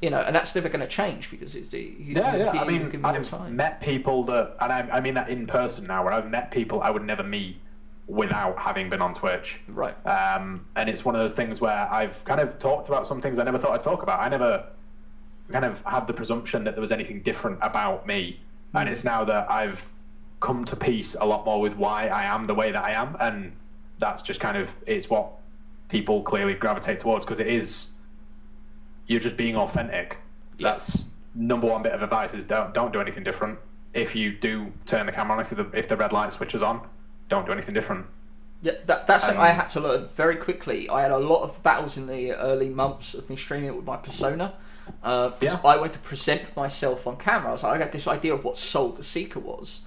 you know, and that's never going to change because it's I mean, I've met people that, and I mean that in person now, where I've met people I would never meet without having been on Twitch. Right. And it's one of those things where I've kind of talked about some things I never thought I'd talk about. I never kind of had the presumption that there was anything different about me. And it's now that I've come to peace a lot more with why I am the way that I am. And that's just kind of, it's what people clearly gravitate towards, because it is, you're just being authentic. That's number one bit of advice, is don't do anything different. If you do turn the camera on, if the red light switches on, don't do anything different. Yeah, that's something I had to learn very quickly. I had a lot of battles in the early months of me streaming with my persona. Because I wanted to present myself on camera. I was like, I got this idea of what SolTheSeeker was.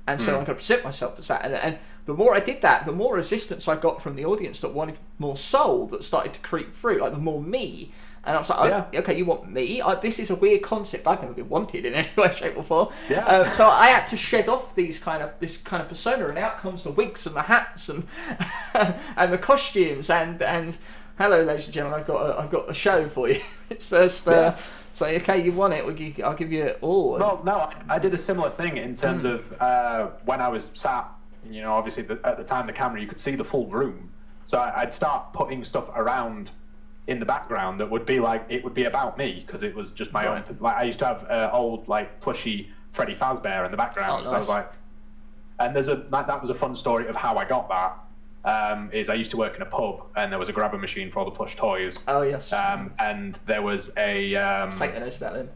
And so I'm going to present myself as that. And the more I did that, the more resistance I got from the audience that wanted more soul that started to creep through, like the more me. And I was like, okay, you want me? This is a weird concept. I've never been wanted in any way, shape, or form. So I had to shed off this kind of persona, and out comes the wigs and the hats and and the costumes and hello, ladies and gentlemen, I've got a show for you. It's just so okay, you want it? I'll give you it all. Well, no, I did a similar thing in terms of when I was sat. You know, obviously at the time the camera, you could see the full room. So I'd start putting stuff around in the background that would be like, it would be about me, because it was just my own. Like, I used to have old like plushy Freddy Fazbear in the background. So I was like, and that was a fun story of how I got that. Is I used to work in a pub, and there was a grabber machine for all the plush toys. Oh yes. And there was a. Take notes about them.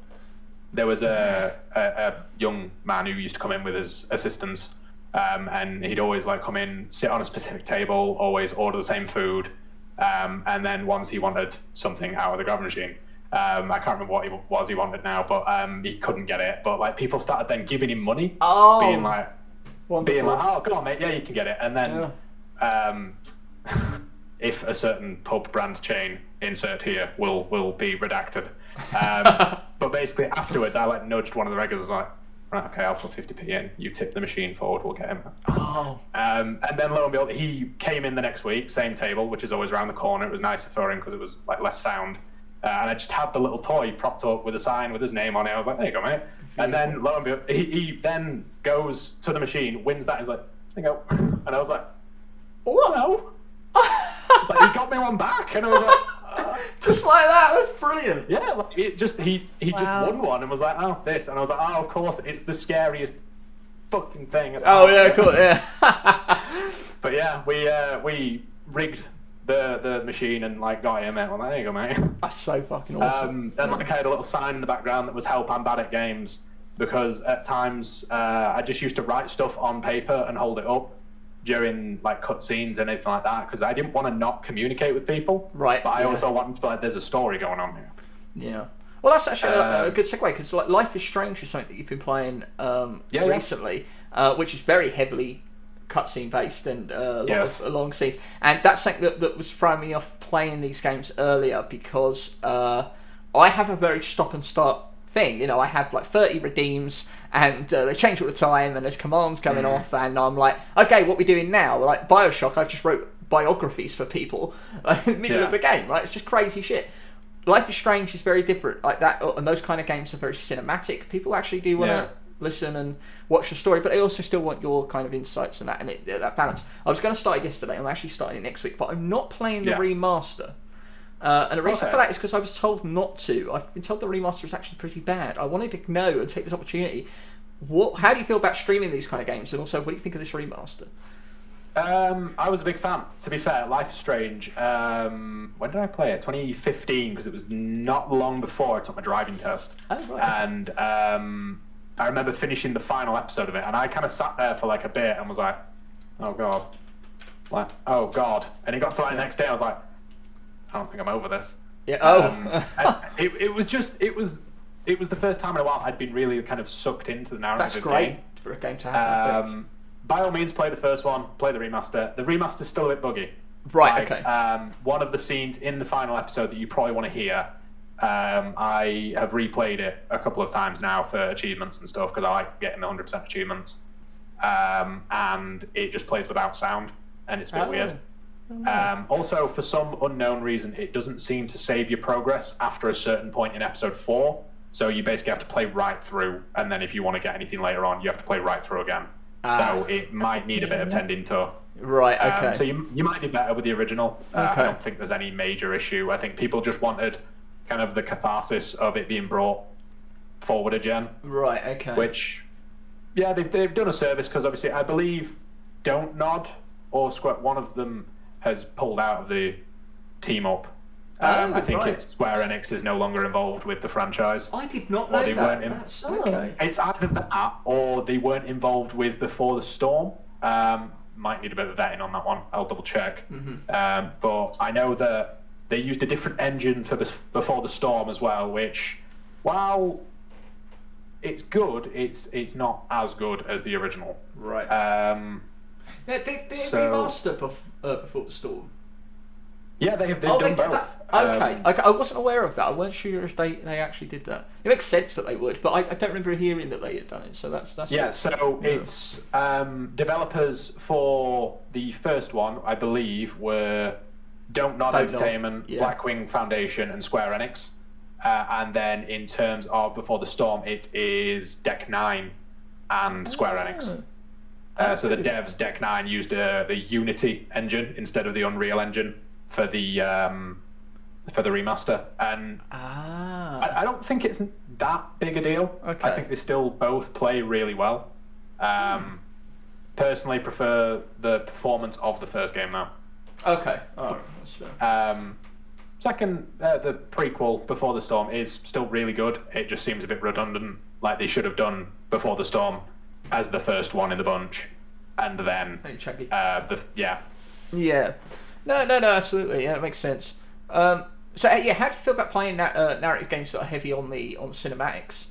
there was a young man who used to come in with his assistants, and he'd always like come in, sit on a specific table, always order the same food, and then once he wanted something out of the grab machine, I can't remember what he wanted now, but he couldn't get it. But like people started then giving him money, being like, oh, come on, mate, yeah, you can get it. And then if a certain pub brand chain, insert here, will be redacted. But basically afterwards, I like nudged one of the regulars, like, right, okay, I'll put 50p in. You tip the machine forward, we'll get him. And then lo and behold, he came in the next week, same table, which is always around the corner. It was nicer for him because it was like less sound. And I just had the little toy propped up with a sign with his name on it. I was like, there you go, mate. And then lo and behold, he then goes to the machine, wins that. He's like, there you go. And I was like, oh, no. Like, he got me one back, and I was like, just like that. That's brilliant. Yeah, like, he just won one and was like, oh, this, and I was like, oh, of course, it's the scariest fucking thing. Oh yeah, cool, yeah. But yeah, we rigged the machine and like got him. Well, there you go, mate. That's so fucking awesome. And like I had a little sign in the background that was "Help, I'm bad at games," because at times I just used to write stuff on paper and hold it up during like cutscenes and anything like that, because I didn't want to not communicate with people. Right. But I also wanted to be like, there's a story going on here. Yeah. Well, that's actually a good segue, because like Life is Strange is something that you've been playing recently, which is very heavily cutscene based and a lot of long scenes. And that's something that was throwing me off playing these games earlier, because I have a very stop and start thing. You know, I have like 30 redeems, and they change all the time, and there's commands coming off, and I'm like, okay, what are we doing now? Like Bioshock, I just wrote biographies for people in the middle of the game, right? It's just crazy shit. Life is Strange is very different like that, and those kind of games are very cinematic. People actually do want to listen and watch the story, but they also still want your kind of insights and that, and that balance. I was going to start it yesterday. I'm actually starting it next week, but I'm not playing the remaster. And the reason for that is because I was told not to. I've been told the remaster is actually pretty bad. I wanted to know and take this opportunity. How do you feel about streaming these kind of games? And also, what do you think of this remaster? I was a big fan. To be fair, Life is Strange. When did I play it? 2015, because it was not long before I took my driving test. Oh, right. And I remember finishing the final episode of it, and I kind of sat there for like a bit and was like, oh god. Like, oh god. And it got to like the next day, I was like, I don't think I'm over this. Yeah. It was the first time in a while I'd been really kind of sucked into the narrative. That's great for a game to have. By all means, play the first one, play the remaster. The remaster's still a bit buggy. Right, okay. One of the scenes in the final episode that you probably want to hear, I have replayed it a couple of times now for achievements and stuff, because I like getting the 100% achievements. And it just plays without sound, and it's a bit weird. Also, for some unknown reason, it doesn't seem to save your progress after a certain point in episode 4. So you basically have to play right through, and then if you want to get anything later on, you have to play right through again. So it might need a bit of tending to. Right, okay. So you might be better with the original. I don't think there's any major issue. I think people just wanted kind of the catharsis of it being brought forward again. Right, okay. Which, yeah, they've done a service, because obviously I believe Don't Nod or Square, one of them has pulled out of the team up. I think it's Square Enix is no longer involved with the franchise. I did not know that. That's okay. It's either that or they weren't involved with Before the Storm. Might need a bit of vetting on that one. I'll double check. But I know that they used a different engine for Before the Storm as well, which, while it's good, it's not as good as the original. Right. They remaster Before the Storm. Yeah, they've done both. Okay. I wasn't aware of that. I weren't sure if they actually did that. It makes sense that they would, but I don't remember hearing that they had done it. So that's yeah. Good. So it's developers for the first one, I believe, were Don't Nod Entertainment, Blackwing Foundation, and Square Enix. And then in terms of Before the Storm, it is Deck 9 and Square Enix. So the devs Deck 9 used the Unity engine instead of the Unreal engine for the remaster, and I don't think it's that big a deal. I think they still both play really well. Personally, prefer the performance of the first game now. Okay, that's fair. the prequel Before the Storm is still really good. It just seems a bit redundant. Like they should have done Before the Storm as the first one in the bunch, and then Yeah. No, absolutely. Yeah, it makes sense. How do you feel about playing narrative games that are heavy on the cinematics?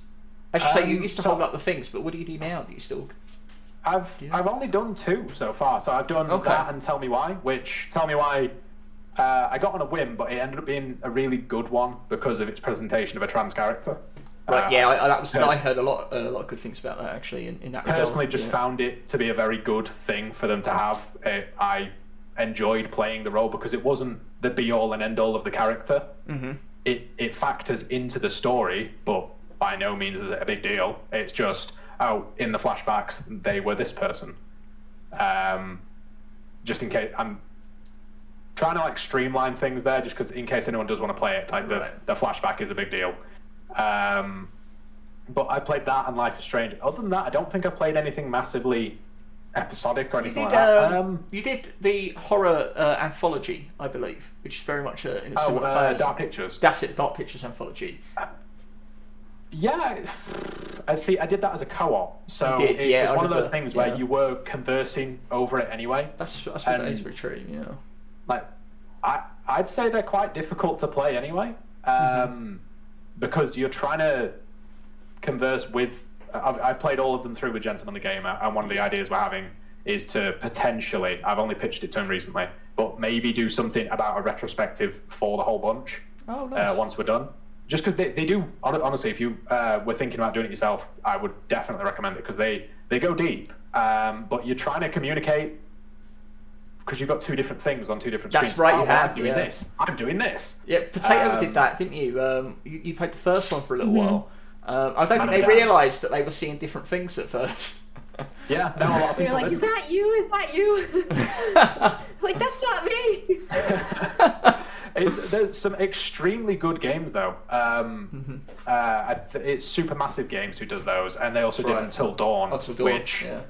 As you say, you used to hold up the things, but what do you do now? Do you still? I've only done 2 so far. So I've done that and Tell Me Why, which Tell Me Why I got on a whim, but it ended up being a really good one because of its presentation of a trans character. Right, I heard a lot of good things about that actually. In that personally, regard. just found it to be a very good thing for them to have. I enjoyed playing the role because it wasn't the be all and end all of the character. Mm-hmm. It factors into the story, but by no means is it a big deal. It's just in the flashbacks they were this person. Just in case I'm trying to streamline things there, just because in case anyone does want to play it, the flashback is a big deal. But I played that and Life is Strange. Other than that, I don't think I played anything massively episodic or anything like that. You did the horror anthology, I believe, which is very much in a similar vein. Dark Pictures. That's it, Dark Pictures anthology. Yeah, I did that as a co-op, so it was one of those things where you were conversing over it anyway. That is very true. Yeah, like I'd say they're quite difficult to play anyway, because you're trying to converse with. I've played all of them through with Gentleman the Gamer, and one of the ideas we're having is to potentially, I've only pitched it to him recently, but maybe do something about a retrospective for the whole bunch. Oh, nice. Once we're done. Just because they do, honestly, if you were thinking about doing it yourself, I would definitely recommend it because they go deep, but you're trying to communicate because you've got 2 different things on 2 different screens. That's right, you have. I'm doing this. I'm doing this. Yeah, Potato did that, didn't you? You played the first one for a little while. I don't think they realised that they were seeing different things at first. Yeah, no, a lot of people They're like, didn't. is that you? Is that you? Like, that's not me. There's some extremely good games, though. It's Supermassive Games who does those, and they also did Until Dawn, which... Yeah.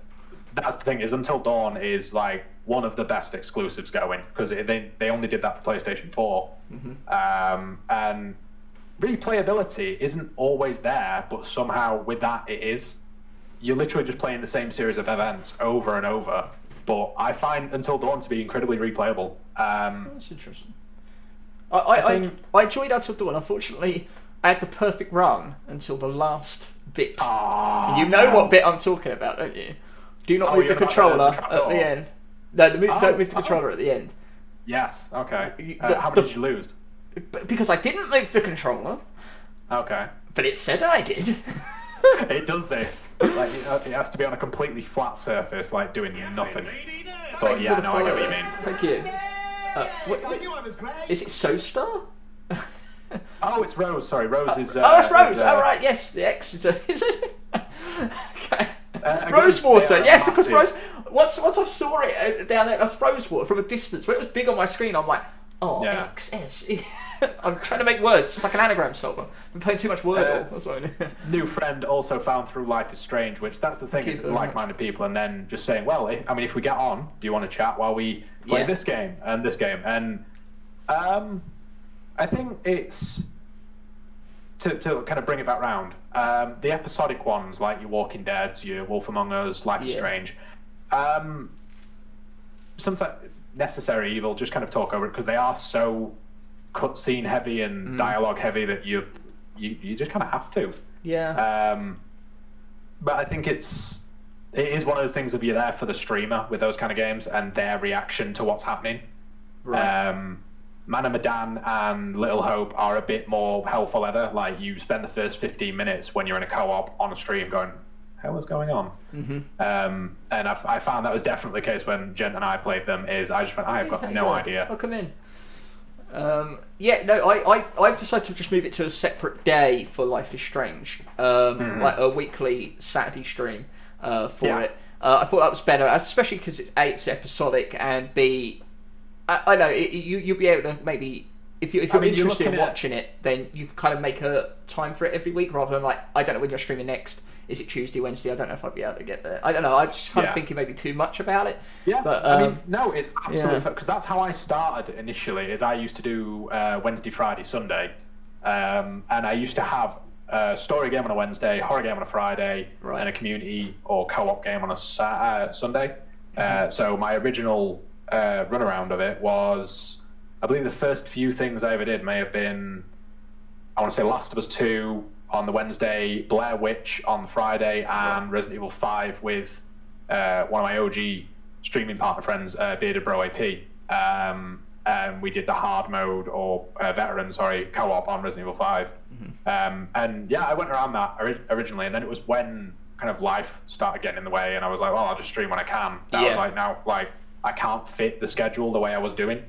That's the thing, is Until Dawn is like one of the best exclusives going, because they only did that for PlayStation 4. And replayability isn't always there, but somehow with that it is. You're literally just playing the same series of events over and over, but I find Until Dawn to be incredibly replayable. That's interesting. I enjoyed Until Dawn. Unfortunately, I had the perfect run until the last bit. You know what bit I'm talking about, don't you? Do not move the controller at the end. No, don't move the controller at the end. Yes, okay. How did you lose? Because I didn't move the controller. Okay. But it said I did. It does this. Like it has to be on a completely flat surface, like doing nothing. But yeah, no, I get what you mean. Thank you. Is it SoStar? Oh, it's Rose. Sorry, Rose is. That's Rose. Right, yes, the X is it? Okay. Rosewater, yes, because Rose. Once I saw it down there, that's Rosewater from a distance. When it was big on my screen, I'm like, XS. I'm trying to make words. It's like an anagram solver. I'm playing too much Wordle. That's what I mean. New friend also found through Life is Strange, which that's the thing, is like-minded people, and then just saying, well, if we get on, do you want to chat while we play this game and this game? And I think it's to kind of bring it back round. The episodic ones, like your Walking Deads, your Wolf Among Us, Life is Strange, sometimes necessary evil. Just kind of talk over it because they are so cutscene heavy and dialogue heavy that you just kind of have to. Yeah. But I think it is one of those things of you're there for the streamer with those kind of games and their reaction to what's happening. Right. Man of Medan and Little Hope are a bit more hell for leather. Like, you spend the first 15 minutes when you're in a co-op on a stream going, hell is going on? And I found that was definitely the case when Gent and I played them, is I just went, I've got no idea. I'll come in. I've decided to just move it to a separate day for Life is Strange. Like a weekly Saturday stream for it. I thought that was better, especially because it's episodic, and B, I know you'll be able to maybe if you're interested in watching it, then you can kind of make a time for it every week rather than like, I don't know when you're streaming next. is it Tuesday, Wednesday? I don't know if I'd be able to get there. I don't know. I'm just kind of thinking maybe too much about it. Yeah, but I mean, no, it's absolutely because that's how I started initially. Is I used to do Wednesday, Friday, Sunday, and I used to have a story game on a Wednesday, horror game on a Friday, and a community or co-op game on a Sunday. So my original runaround of it was, I believe the first few things I ever did may have been, I want to say Last of Us 2 on the Wednesday, Blair Witch on the Friday, and Resident Evil 5 with one of my OG streaming partner friends, Bearded Bro AP. And we did the hard mode or veteran, co-op on Resident Evil 5. And yeah, I went around that originally, and then it was when kind of life started getting in the way, and I was like, well, I'll just stream when I can. I was like, now, like, I can't fit the schedule the way I was doing.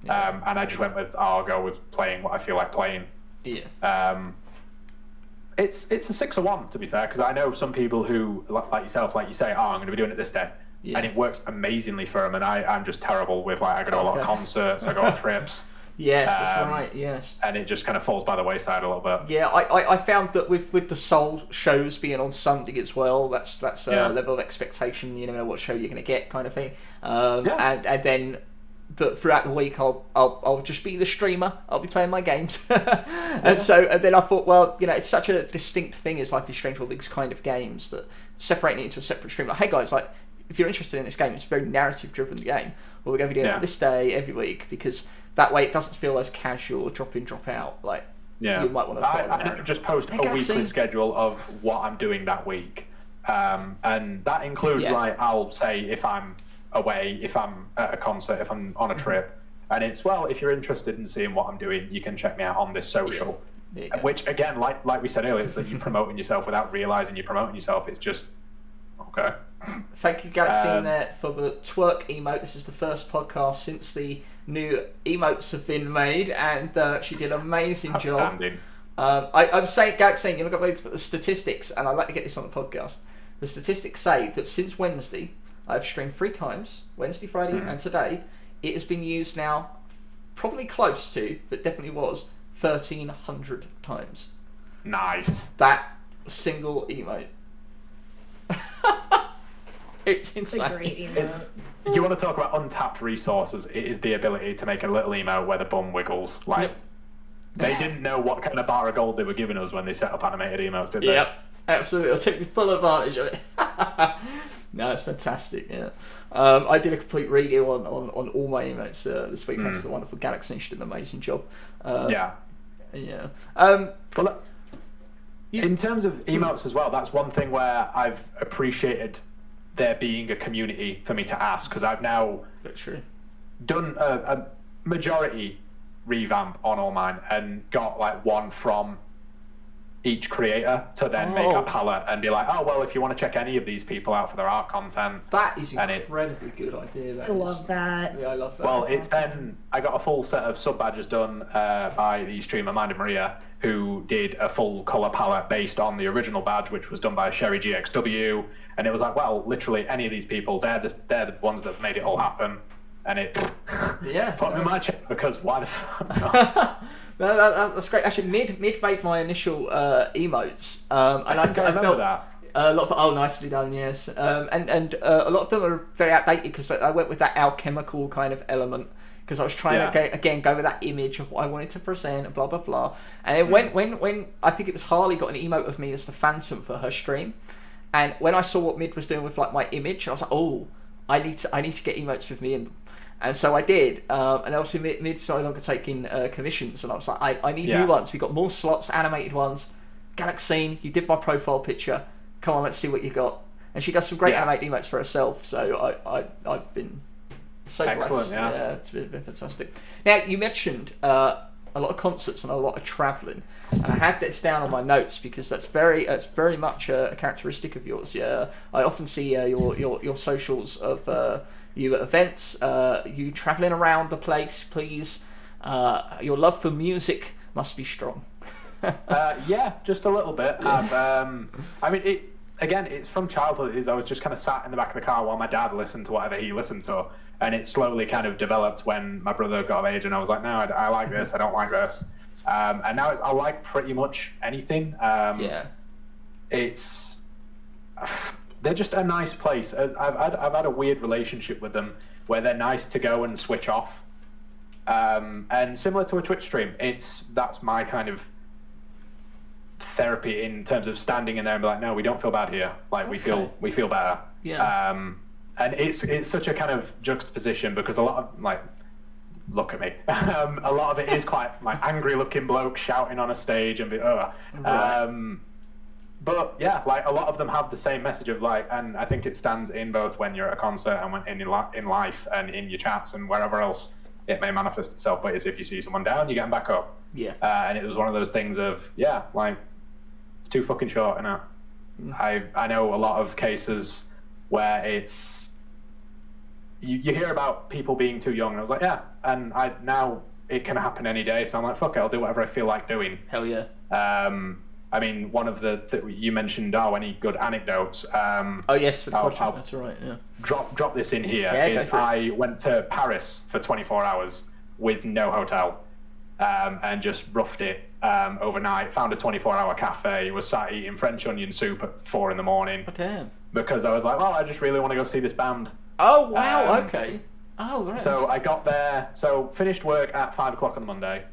And I just went with, I'll go with playing what I feel like playing. It's a 6 of 1, to be fair, because I know some people who, like yourself, like you say, I'm going to be doing it this day. And it works amazingly for them, and I'm just terrible with, like, I go to a lot of concerts, I go on trips. Yes, that's right, yes. And it just kind of falls by the wayside a little bit. Yeah, I found that with the Soul shows being on Sunday as well, that's a level of expectation. You never know what show you're going to get, kind of thing. And then throughout the week, I'll just be the streamer. I'll be playing my games. And then I thought, well, you know, it's such a distinct thing as Life is Strange, all these kind of games, that separating it into a separate stream. Like, hey guys, like, if you're interested in this game, it's a very narrative-driven game. Well, we're going to be doing it this day, every week, because that way it doesn't feel as casual, drop in, drop out. Like, you might want to follow I just post a weekly schedule of what I'm doing that week. And that includes, like, I'll say if I'm away, if I'm at a concert, if I'm on a trip. And it's, well, if you're interested in seeing what I'm doing, you can check me out on this social. Which, again, like we said earlier, it's that you're promoting yourself without realising you're promoting yourself. It's just, okay. Thank you, Galaxy, there for the twerk emote. This is the first podcast since the new emotes have been made, and she did an amazing job. I'm saying, Galaxy, you're not going to put the statistics, and I'd like to get this on the podcast. The statistics say that since Wednesday, I've streamed 3 times, Wednesday, Friday, and today. It has been used now, probably close to, but definitely was, 1,300 times. Nice. That single emote. It's insane. It's a great emote. You want to talk about untapped resources? It is the ability to make a little emote where the bum wiggles. Like, they didn't know what kind of bar of gold they were giving us when they set up animated emotes, did they? Yep, absolutely. I'll take the full advantage of it. No, it's fantastic. Yeah, I did a complete redo on all my emotes this week. Thanks to the wonderful Galaxy. She did an amazing job. Yeah. Well, in terms of emotes as well, that's one thing where I've appreciated there being a community for me to ask, because I've now done a majority revamp on all mine and got like one from each creator to then make a palette and be like, oh, well, if you want to check any of these people out for their art content. That is an incredibly good idea. I love that. Yeah, I love that. Well, it's then, I got a full set of sub badges done by the streamer Amanda Maria, who did a full colour palette based on the original badge, which was done by Sherry GXW. And it was like, well, literally any of these people, they're the ones that made it all happen. And it put me in my check, because why the fuck not? No, that's great. Actually, Mid made my initial emotes, and I remember that. A lot of nicely done, yes. And a lot of them are very outdated, because I went with that alchemical kind of element, because I was trying to go with that image of what I wanted to present, and blah blah blah. And then when I think it was Harley got an emote of me as the Phantom for her stream, and when I saw what Mid was doing with like my image, I was like, oh, I need to get emotes with me in them. And so I did, and obviously Mid's no longer taking commissions, and I was like, I need new ones. We got more slots, animated ones. Galaxine, you did my profile picture. Come on, let's see what you got. And she does some great animated emotes for herself, so I've been so blessed. Yeah, it's been fantastic. Now, you mentioned a lot of concerts and a lot of travelling, and I had this down on my notes because that's very much a characteristic of yours. Yeah, I often see your socials of you at events, you travelling around the place. Please, your love for music must be strong. Yeah, just a little bit. I mean, it's from childhood. I was just kind of sat in the back of the car while my dad listened to whatever he listened to, and it slowly kind of developed when my brother got of age, and I was like, no, I like this, I don't like this, and now I like pretty much anything. they're just a nice place. I've had a weird relationship with them where they're nice to go and switch off. And similar to a Twitch stream, that's my kind of therapy in terms of standing in there and be like, no, we don't feel bad here. Like we feel better. Yeah. And it's such a kind of juxtaposition because a lot of like, look at me. A lot of it is quite like angry looking bloke shouting on a stage and be but yeah, like a lot of them have the same message of like, and I think it stands in both when you're at a concert and when in life and in your chats and wherever else it may manifest itself. But it's if you see someone down, you get them back up. Yeah. And it was one of those things of like it's too fucking short, and I know a lot of cases where it's you hear about people being too young, and I was like, yeah, and now it can happen any day, so I'm like, fuck it, I'll do whatever I feel like doing. Hell yeah. I mean, one of the you mentioned, any good anecdotes? Oh yes, for the podcast. That's right. Yeah. Drop this in here. Yeah, I went to Paris for 24 hours with no hotel, and just roughed it overnight. Found a 24-hour cafe. Was sat eating French onion soup at 4 a.m. Oh damn. Because I was like, well, I just really want to go see this band. Oh wow. Okay. Oh right. So I got there. So finished work at 5 o'clock on the Monday.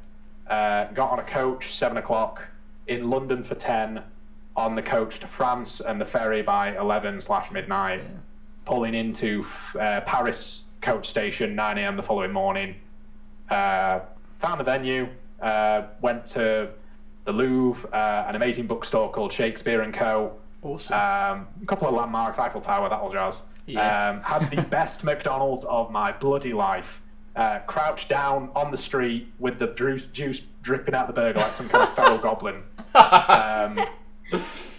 Got on a coach 7 o'clock. In London for 10, on the coach to France, and the ferry by 11/midnight. Yeah. Pulling into Paris coach station 9 a.m. the following morning. Found a venue. Went to the Louvre, an amazing bookstore called Shakespeare and Co. Awesome. A couple of landmarks, Eiffel Tower, that whole jazz. Yeah. Had the best McDonald's of my bloody life. Crouched down on the street with the juice dripping out the burger like some kind of feral goblin.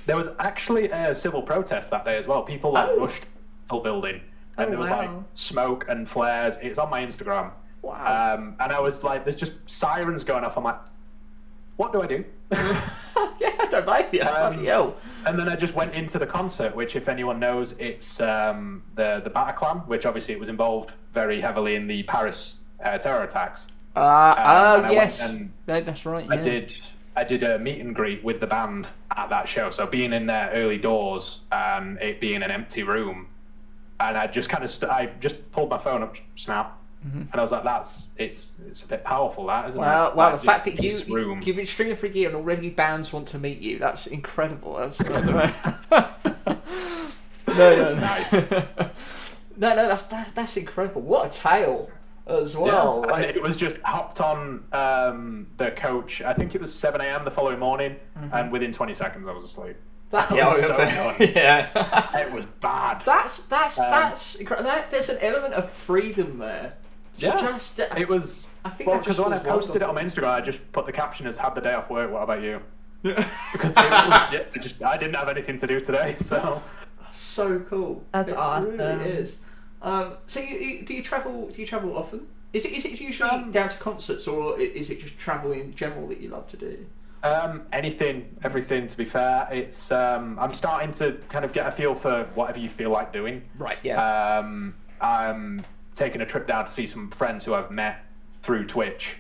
There was actually a civil protest that day as well. People rushed to the building, and there was like smoke and flares. It's on my Instagram. Wow. And I was like, there's just sirens going off. I'm like, what do I do? Yeah, I don't blame you. Bloody hell. And then I just went into the concert, which, if anyone knows, it's the Bataclan, which obviously it was involved very heavily in the Paris terror attacks. Yes, that's right. Yeah. I did a meet and greet with the band at that show. So being in there early doors and it being an empty room, and I just kind of I just pulled my phone up, snap. Mm-hmm. And I was like, it's a bit powerful, that, isn't it? Well, like, the fact that you've been stringing for a year and already bands want to meet you, that's incredible. That's no. Nice. No, that's incredible. What a tale as well. Yeah, and it was just hopped on the coach. I think it was 7 a.m. the following morning, and within 20 seconds I was asleep. That was so done. Yeah, it was bad. That's incredible. There's an element of freedom there. So it was. I think because when I posted it on my Instagram, I just put the caption as "Had the day off work. What about you?" Because it was, I didn't have anything to do today, so. So cool. That's awesome. It really is. So do you travel? Do you travel often? Is it usually down to concerts, or is it just travel in general that you love to do? Anything, everything. To be fair, it's I'm starting to kind of get a feel for whatever you feel like doing. Right. Yeah. I'm taking a trip down to see some friends who I've met through Twitch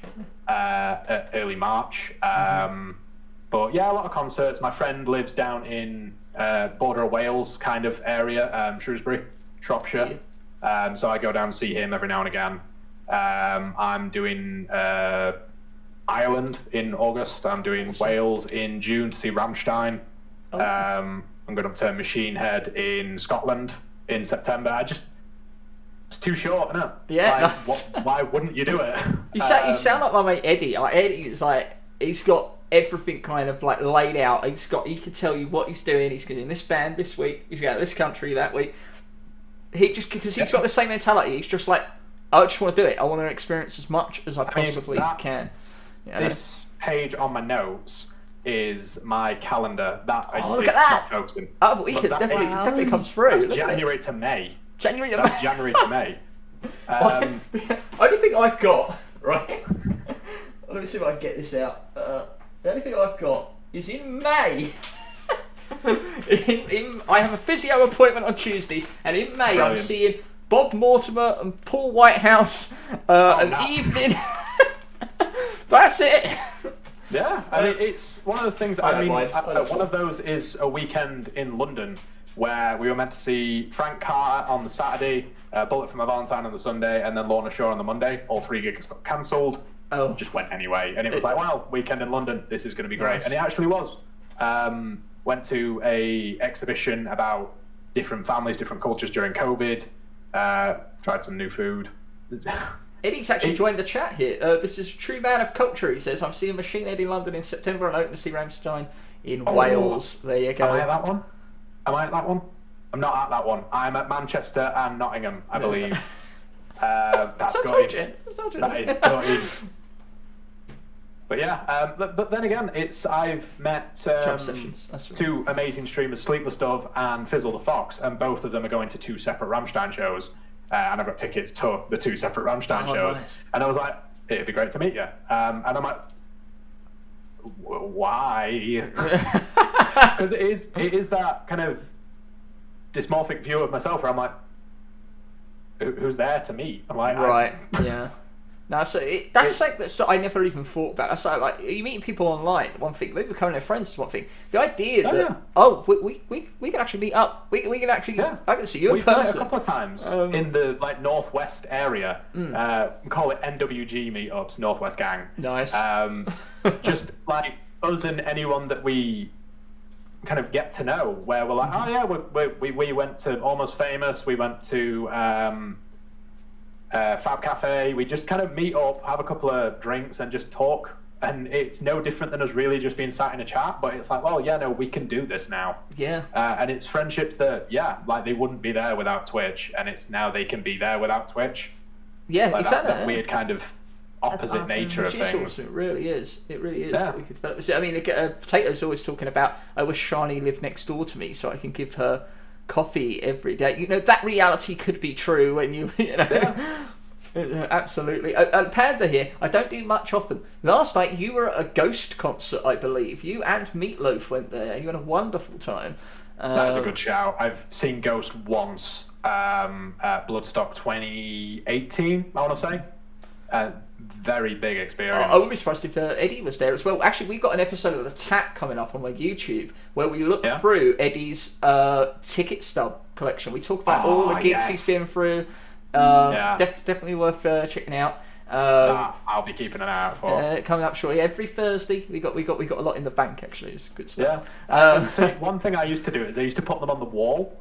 at early March. But yeah, a lot of concerts. My friend lives down in border of Wales kind of area, Shrewsbury, Shropshire. So I go down and see him every now and again. I'm doing Ireland in August. I'm doing Wales in June to see Rammstein. I'm going up to Machine Head in Scotland in September. It's too short, isn't it? Yeah. Why wouldn't you do it? You sound like my mate Eddie. Like Eddie is like, he's got everything kind of like laid out. He can tell you what he's doing. He's going in this band this week. He's going to this country that week. Because he's got the same mentality. He's just like, I just want to do it. I want to experience as much as I possibly can. This page on my notes is my calendar. Look at that! Not focusing. Oh, yeah, definitely comes through. That's January to May. January to May. Only thing I've got, right? Let me see if I can get this out. The only thing I've got is in May. I have a physio appointment on Tuesday, and in May I'm seeing Bob Mortimer and Paul Whitehouse evening. That's it. Yeah, I mean, it's one of those things. I mean, one of those is a weekend in London where we were meant to see Frank Carter on the Saturday, Bullet for My Valentine on the Sunday, and then Lorna Shore on the Monday. All 3 gigs got cancelled. Oh. Just went anyway. And it was like, well, weekend in London, this is going to be great. Nice. And it actually was. Went to a exhibition about different families, different cultures during COVID. Tried some new food. Eddie's actually joined the chat here. This is a true man of culture, he says. I'm seeing Machine Head in London in September and hoping to see Rammstein in Wales. There you go. Am I at that one? I'm not at that one. I'm at Manchester and Nottingham, I believe. That's gutting. That is gutting. But yeah, but then again, I've met two amazing streamers, Sleepless Dove and Fizzle the Fox, and both of them are going to 2 separate Rammstein shows, and I've got tickets to the 2 separate Rammstein shows. Nice. And I was like, it'd be great to meet you. And I'm like, why? Because it is that kind of dysmorphic view of myself where I'm like, who's there to meet? I'm like, right, yeah. No, so that's like that. So I never even thought about. That's like you meeting people online. One thing, maybe becoming their friends is one thing. The idea we can actually meet up. We can actually. Yeah. I can see you in person. We've done it a couple of times in the northwest area. We call it NWG meetups, Northwest Gang. Nice. Just like us and anyone that we kind of get to know, where we're like, oh yeah, we went to Almost Famous. We went to. Fab Cafe. We just kind of meet up, have a couple of drinks, and just talk. And it's no different than us really just being sat in a chat. But it's like, well, yeah, no, we can do this now. Yeah. And it's friendships that, they wouldn't be there without Twitch, and it's now they can be there without Twitch. Yeah, exactly. That weird kind of opposite nature of things. Awesome. It really is. It really is. Yeah. We could develop. I mean, Potato's always talking about, I wish Shani lived next door to me so I can give her coffee every day. You know, that reality could be true when you know. Yeah. Absolutely. Panda here, I don't do much often. Last night you were at a Ghost concert, I believe. You and Meatloaf went there. You had a wonderful time. That's a good shout. I've seen Ghost once at Bloodstock 2018, I want to say. Very big experience. I wouldn't be surprised if Eddie was there as well. Actually, we've got an episode of The Tap coming up on my YouTube where we look through Eddie's ticket stub collection. We talk about all the gigs he's been through. Definitely worth checking out. I'll be keeping an eye out for. Coming up shortly every Thursday. We got a lot in the bank actually. It's good stuff. Yeah. So one thing I used to do is I used to put them on the wall,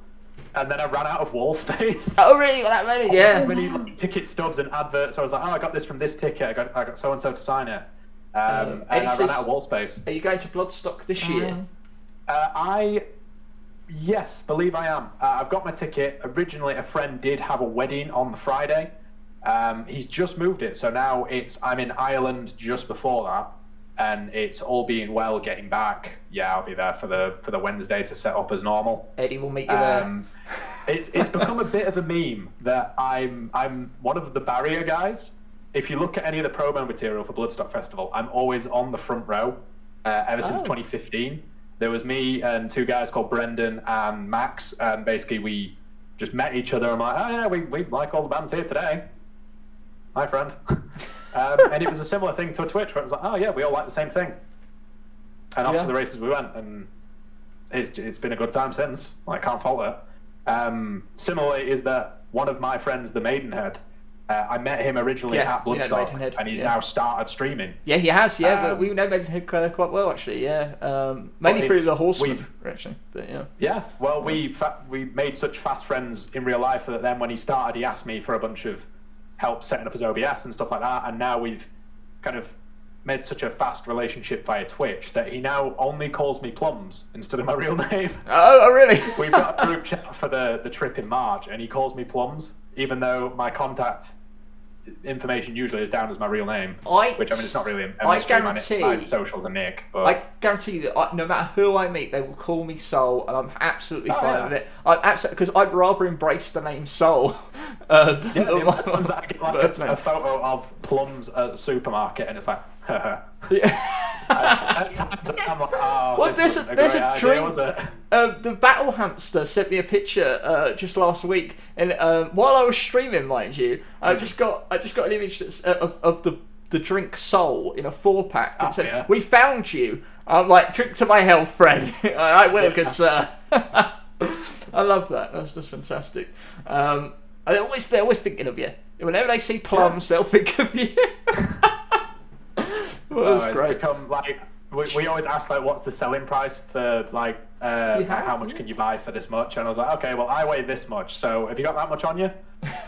and then I ran out of wall space. Oh really? Got that many? Yeah. Many ticket stubs and adverts. So I was like, I got this from this ticket. I got so and so to sign it. And I ran out of wall space. Are you going to Bloodstock this year? Yes, believe I am. I've got my ticket. Originally, a friend did have a wedding on the Friday. He's just moved it, so now I'm in Ireland just before that, and it's all being well getting back. Yeah, I'll be there for the Wednesday to set up as normal. Eddie will meet you there. It's become a bit of a meme that I'm one of the barrier guys. If you look at any of the promo material for Bloodstock Festival, I'm always on the front row ever since 2015. There was me and 2 guys called Brendan and Max, and basically we just met each other. I'm like, oh yeah, we like all the bands here today. Hi, friend. And it was a similar thing to a Twitch where it was like, oh yeah, we all like the same thing. And off to the races we went, and it's been a good time since. I can't fault it. Similarly is that one of my friends, the Maidenhead, I met him originally at Bloodstock, and he's now started streaming. Yeah, he has. Yeah, but we know Maidenhead quite well, actually. Yeah, mainly through the Horseman, actually. But yeah. Yeah. Well, we made such fast friends in real life that then when he started, he asked me for a bunch of help setting up his OBS and stuff like that, and now we've kind of made such a fast relationship via Twitch that he now only calls me Plums instead of my real name. Oh, really? We've got a group chat for the trip in March, and he calls me Plums, even though my contact information usually is down as my real name, which it's not really a mystery. My socials are Nick, but I guarantee that no matter who I meet, they will call me Soul, and I'm absolutely fine with it. Because I'd rather embrace the name Soul. Times that I get like a photo of Plums at a supermarket, and it's like, at times I'm like, oh, there's a drink. Was it? The Battle Hamster sent me a picture just last week, and while I was streaming, mind you, I just got an image that's, of the drink Soul in a 4-pack, and said, "We found you." I'm like, "Drink to my health, friend." I will, good sir. I love that. That's just fantastic. They're always thinking of you. Whenever they see Plums, they'll think of you. Well, that's great. It's become like we always ask like, what's the selling price for like how much can you buy for this much? And I was like, okay, well I weigh this much, so have you got that much on you?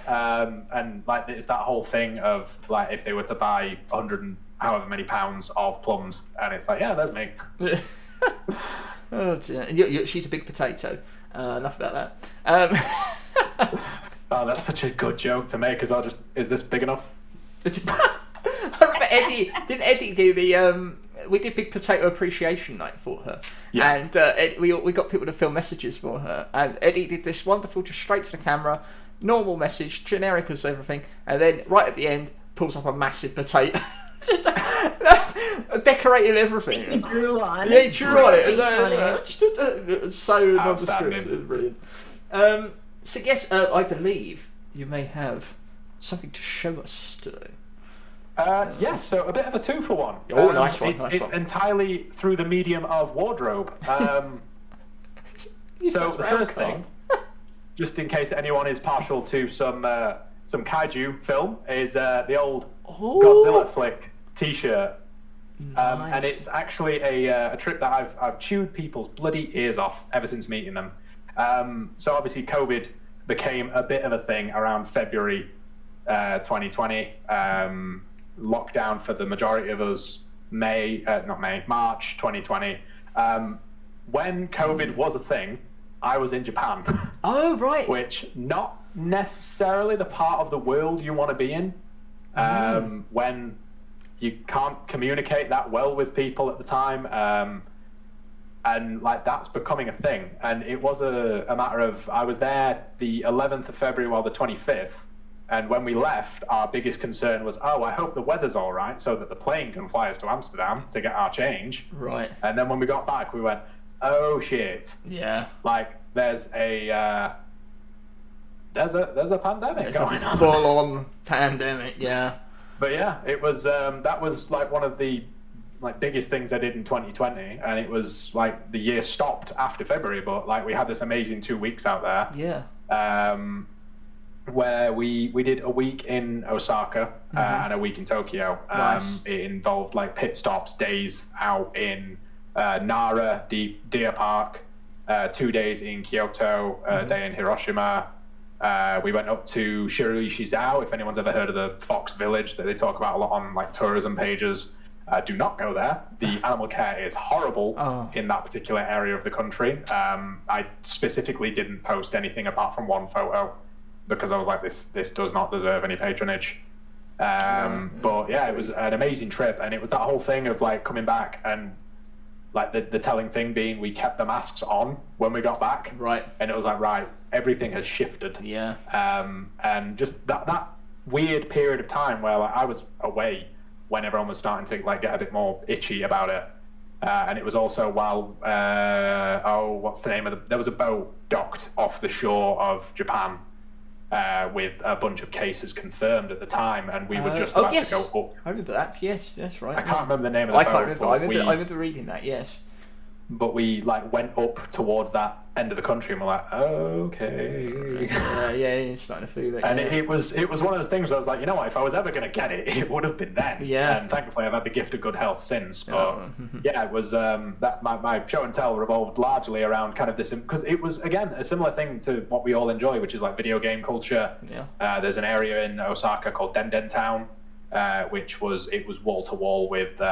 And like it's that whole thing of like if they were to buy 100 and however many pounds of plums, and it's like, yeah, there's me. Oh dear. She's a big potato. Enough about that. Oh, that's such a good joke to make. Is this big enough? I remember didn't Eddie do the we did Big Potato Appreciation Night for her, and we got people to film messages for her, and Eddie did this wonderful, just straight to the camera, normal message, generic as everything, and then right at the end pulls up a massive potato, just decorated everything. He drew on. Yeah, he drew on it. Just so nondescript, brilliant. So yes, I believe you may have something to show us today. Yes, so a bit of a 2-for-1. Oh, nice one. It's entirely through the medium of wardrobe. So the first thing, just in case anyone is partial to some kaiju film, is the old Godzilla flick T-shirt. Nice. And it's actually a trip that I've chewed people's bloody ears off ever since meeting them. So obviously COVID became a bit of a thing around February 2020. Lockdown for the majority of us, March 2020. When COVID was a thing, I was in Japan. Oh, right. Which not necessarily the part of the world you want to be in. When you can't communicate that well with people at the time. And like that's becoming a thing. And it was a matter of, I was there the 11th of February while the 25th. And when we left, our biggest concern was, I hope the weather's all right so that the plane can fly us to Amsterdam to get our change. Right. And then when we got back, we went, oh shit. Yeah. Like there's a pandemic going on. Full on pandemic, yeah. But yeah, it was that was like one of the like biggest things I did in 2020, and it was like the year stopped after February, but like we had this amazing 2 weeks out there. Yeah. Where we did a week in Osaka and a week in Tokyo. Nice. It involved like pit stops, days out in Nara, Deer Park, 2 days in Kyoto, a day in Hiroshima. We went up to Shiroishi-zao, if anyone's ever heard of the fox village that they talk about a lot on like tourism pages. Do not go there. The animal care is horrible in that particular area of the country. I specifically didn't post anything apart from one photo because I was like, this does not deserve any patronage. But yeah, it was an amazing trip, and it was that whole thing of like coming back and like the telling thing being we kept the masks on when we got back. Right. And it was like, right, everything has shifted. Yeah. And just that weird period of time where like I was away when everyone was starting to like get a bit more itchy about it. And it was also while what's the name of there was a boat docked off the shore of Japan with a bunch of cases confirmed at the time, and we were just about to go up. I remember that. Yes, that's right. I can't remember the name of the boat. I can't remember. I remember reading that. Yes. But we like went up towards that end of the country, and we're like, okay. Yeah, it's starting to feel it. And it was one of those things where I was like, you know what? If I was ever going to get it, it would have been then. Yeah. And thankfully, I've had the gift of good health since. But yeah, it was that my show and tell revolved largely around kind of this, because it was again a similar thing to what we all enjoy, which is like video game culture. Yeah. There's an area in Osaka called Denden Town, which was wall to wall with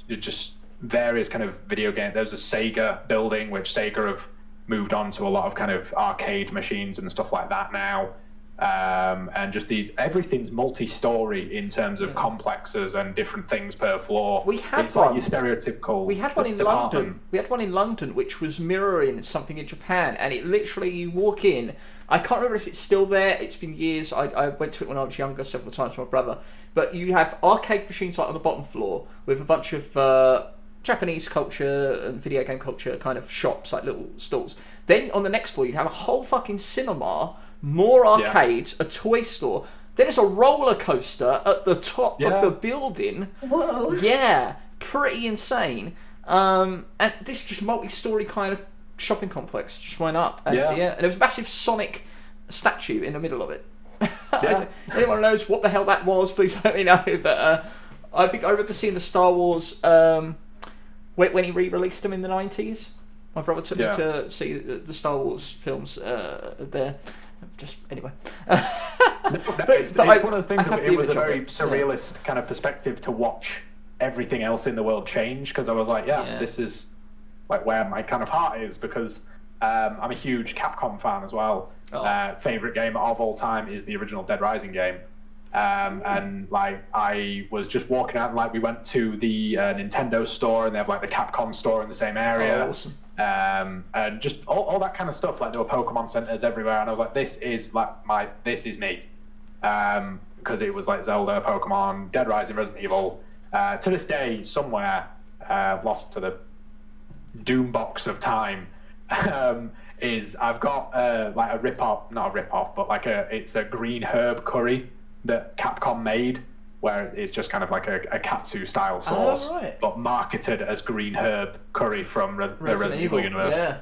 just various kind of video game. There was a Sega building, which Sega have moved on to a lot of kind of arcade machines and stuff like that now. And just everything's multi-story in terms of complexes and different things per floor. It's like your stereotypical. We had one in London. We had one in London which was mirroring something in Japan, and it literally, you walk in. I can't remember if it's still there. It's been years. I went to it when I was younger several times with my brother. But you have arcade machines like on the bottom floor with a bunch of Japanese culture and video game culture kind of shops, like little stalls. Then on the next floor, you have a whole fucking cinema, more arcades, a toy store. Then there's a roller coaster at the top of the building. Whoa. Yeah, pretty insane. And this just multi-story kind of shopping complex just went up. And, Yeah. and there was a massive Sonic statue in the middle of it. Yeah. Anyone knows what the hell that was, please let me know. But I think I remember seeing the Star Wars when he re-released them in the 90s. My brother took me to see the Star Wars films there. Just anyway. It's one of those things. It was a very surrealist kind of perspective to watch everything else in the world change, because I was like, this is like where my kind of heart is, because I'm a huge Capcom fan as well. Favorite game of all time is the original Dead Rising game. And like I was just walking out, and like we went to the Nintendo store, and they have like the Capcom store in the same area. Awesome. And just all that kind of stuff. Like there were Pokemon centers everywhere, and I was like, this is me. Because it was like Zelda, Pokemon, Dead Rising, Resident Evil. To this day, somewhere lost to the doom box of time, is I've got like a not a rip-off, but like it's a green herb curry that Capcom made, where it's just kind of like a katsu style sauce, but marketed as green herb curry from the Resident Evil universe. Yeah.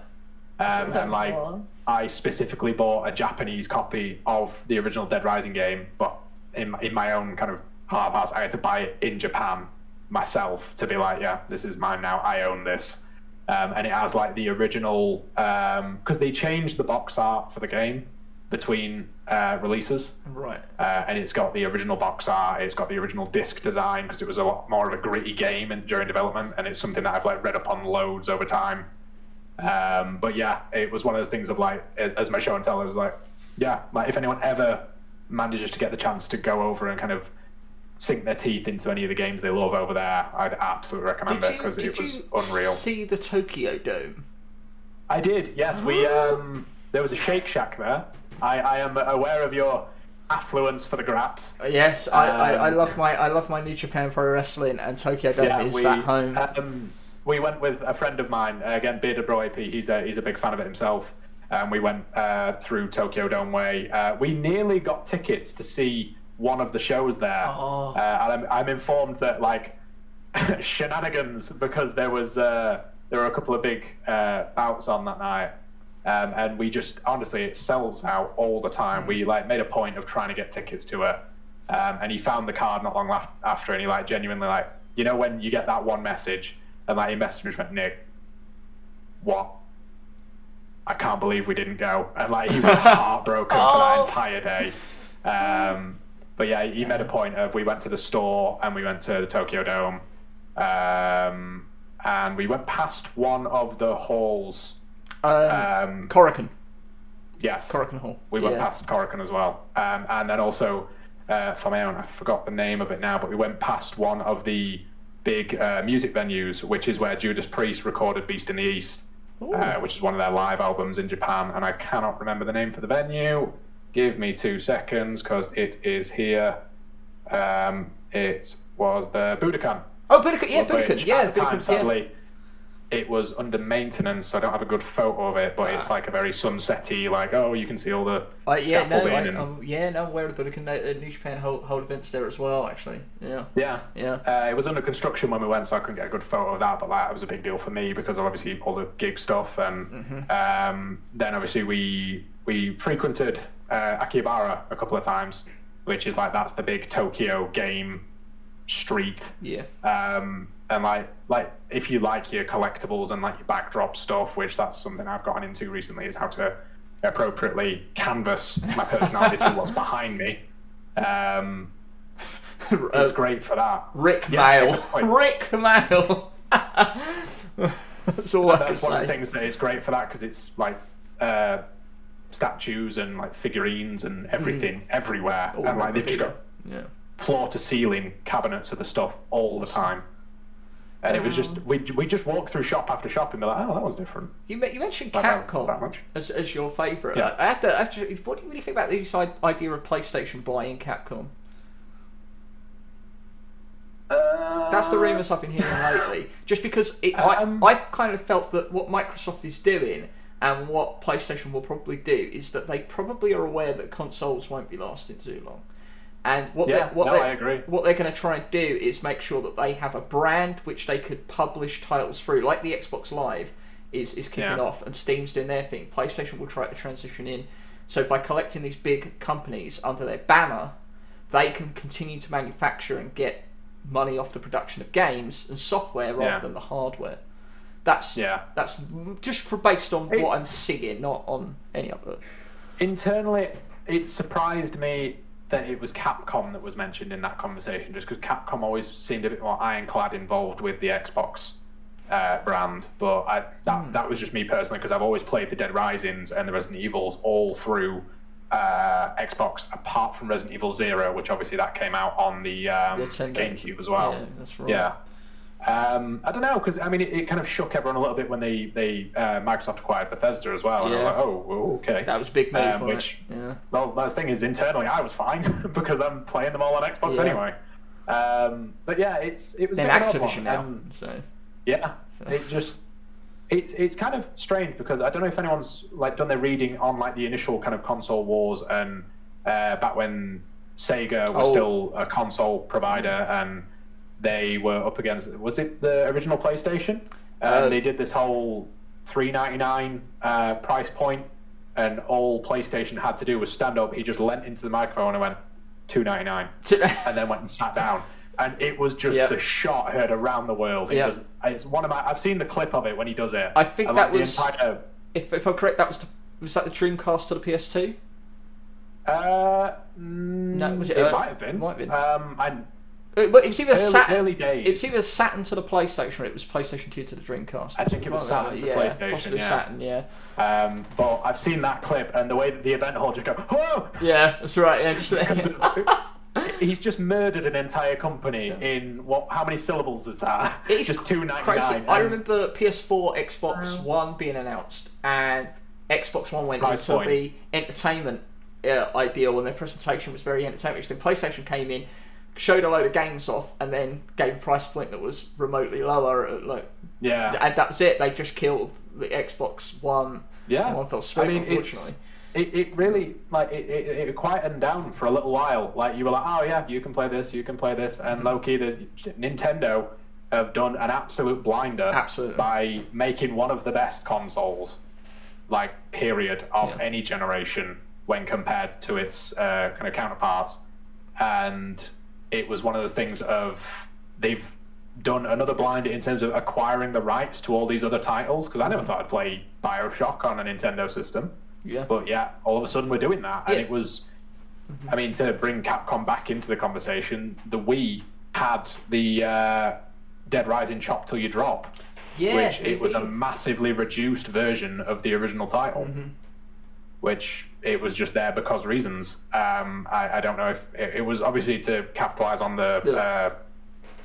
And like cool. I specifically bought a Japanese copy of the original Dead Rising game, but in my own kind of heart of hearts, I had to buy it in Japan myself to be like, this is mine now, I own this. And it has like the original, because they changed the box art for the game between releases. Right. And it's got the original box art, it's got the original disc design, because it was a lot more of a gritty game during development, and it's something that I've like read up on loads over time. But yeah, it was one of those things of like, as my show and tell, I was like, like if anyone ever manages to get the chance to go over and kind of sink their teeth into any of the games they love over there, I'd absolutely recommend it, because it was unreal. See the Tokyo Dome? I did, yes. We there was a Shake Shack there. I am aware of your affluence for the graps. Yes, I love my New Japan Pro Wrestling, and Tokyo Dome is that home. We went with a friend of mine, again, Bearded Bro AP. He's a big fan of it himself. We went through Tokyo Dome Way. We nearly got tickets to see one of the shows there. And I'm informed that like shenanigans, because there were a couple of big bouts on that night. And we just, honestly, it sells out all the time. We like made a point of trying to get tickets to it. And he found the card not long after, and he like genuinely like, you know, when you get that one message, and like he messaged me and went, Nick, what? I can't believe we didn't go. And like he was heartbroken for that entire day. But yeah, he made a point of, we went to the store and we went to the Tokyo Dome. And we went past one of the halls. Korakuen. Yes. Korakuen Hall. We went past Korakuen as well. And then also, for my own, I forgot the name of it now, but we went past one of the big music venues, which is where Judas Priest recorded Beast in the East, which is one of their live albums in Japan. And I cannot remember the name for the venue. Give me 2 seconds, because it is here. It was the Budokan. Oh, Budokan, yeah, Budokan, yeah. At the time, sadly, it was under maintenance, so I don't have a good photo of it, but it's like a very sunsetty, like, you can see all the scaffolding. I'm aware of the Budokan. New Japan hold events there as well, actually. Yeah. It was under construction when we went, so I couldn't get a good photo of that, but that was a big deal for me, because of obviously all the gig stuff. And then obviously we frequented Akihabara a couple of times, which is like, that's the big Tokyo game street. Yeah. And like if you like your collectibles and like your backdrop stuff, which that's something I've gotten into recently, is how to appropriately canvas my personality through what's behind me. It's great for that. Rick Mail. Rick Mail. That's all I can say. That's one of the things that is great for that, because it's like statues and like figurines and everything everywhere. And like they've just got floor to ceiling cabinets of the stuff all the time. And it was just, we just walked through shop after shop and be like, that was different. You mentioned Capcom as your favourite. Yeah. I have to, what do you really think about this idea of PlayStation buying Capcom? That's the rumours I've been hearing lately. Just because I've kind of felt that what Microsoft is doing and what PlayStation will probably do is that they probably are aware that consoles won't be lasting too long. And I agree. What they're going to try and do is make sure that they have a brand which they could publish titles through, like the Xbox Live, is kicking off, and Steam's doing their thing. PlayStation will try to transition in. So by collecting these big companies under their banner, they can continue to manufacture and get money off the production of games and software rather than the hardware. That's just based on what I'm seeing, not on any other. Internally, it surprised me that it was Capcom that was mentioned in that conversation, just because Capcom always seemed a bit more ironclad involved with the Xbox brand. But that was just me personally, because I've always played the Dead Risings and the Resident Evils all through Xbox, apart from Resident Evil 0, which obviously that came out on the GameCube as well. Yeah, that's right. Yeah. I don't know, because I mean, it kind of shook everyone a little bit when they Microsoft acquired Bethesda as well, and I was like, oh, okay. That was a big move. Well, the thing is, internally, I was fine because I'm playing them all on Xbox anyway. But yeah, it was then Activision now. So yeah, it's kind of strange, because I don't know if anyone's like done their reading on like the initial kind of console wars, and back when Sega was still a console provider, and they were up against, was it the original PlayStation? They did this whole $3.99 price point, and all PlayStation had to do was stand up. He just leant into the microphone and went $2.99, and then went and sat down. And it was just the shot heard around the world. It's one of my. I've seen the clip of it when he does it. I think that was. If I'm correct, was that the Dreamcast to the PS2? No, was it? It might have been. But it was either early days. It was either Saturn to the PlayStation, or it was PlayStation 2 to the Dreamcast. I think it was Saturn to PlayStation. Possibly Saturn, yeah. But I've seen that clip, and the way that the event hall just go, whoa! Yeah, that's right. Yeah, just he's just murdered an entire company in what? How many syllables is that? It's just $2.99. I remember PS4, Xbox One being announced, and Xbox One went into the entertainment ideal, and their presentation was very entertainment. Then PlayStation came in, showed a load of games off, and then gave a price point that was remotely lower. And that was it. They just killed the Xbox One. Yeah, one fell swoop, unfortunately. It really, like, it quietened down for a little while. Like, you were like, oh yeah, you can play this, and low-key, Nintendo have done an absolute blinder by making one of the best consoles, like, period, of any generation when compared to its kind of counterparts. And it was one of those things of, they've done another blinder in terms of acquiring the rights to all these other titles, because I never thought I'd play BioShock on a Nintendo system. Yeah. But yeah, all of a sudden we're doing that. And it was, I mean, to bring Capcom back into the conversation, the Wii had the Dead Rising Chop Till You Drop, which it was a massively reduced version of the original title, which it was just there because reasons. I don't know if it was obviously to capitalize on the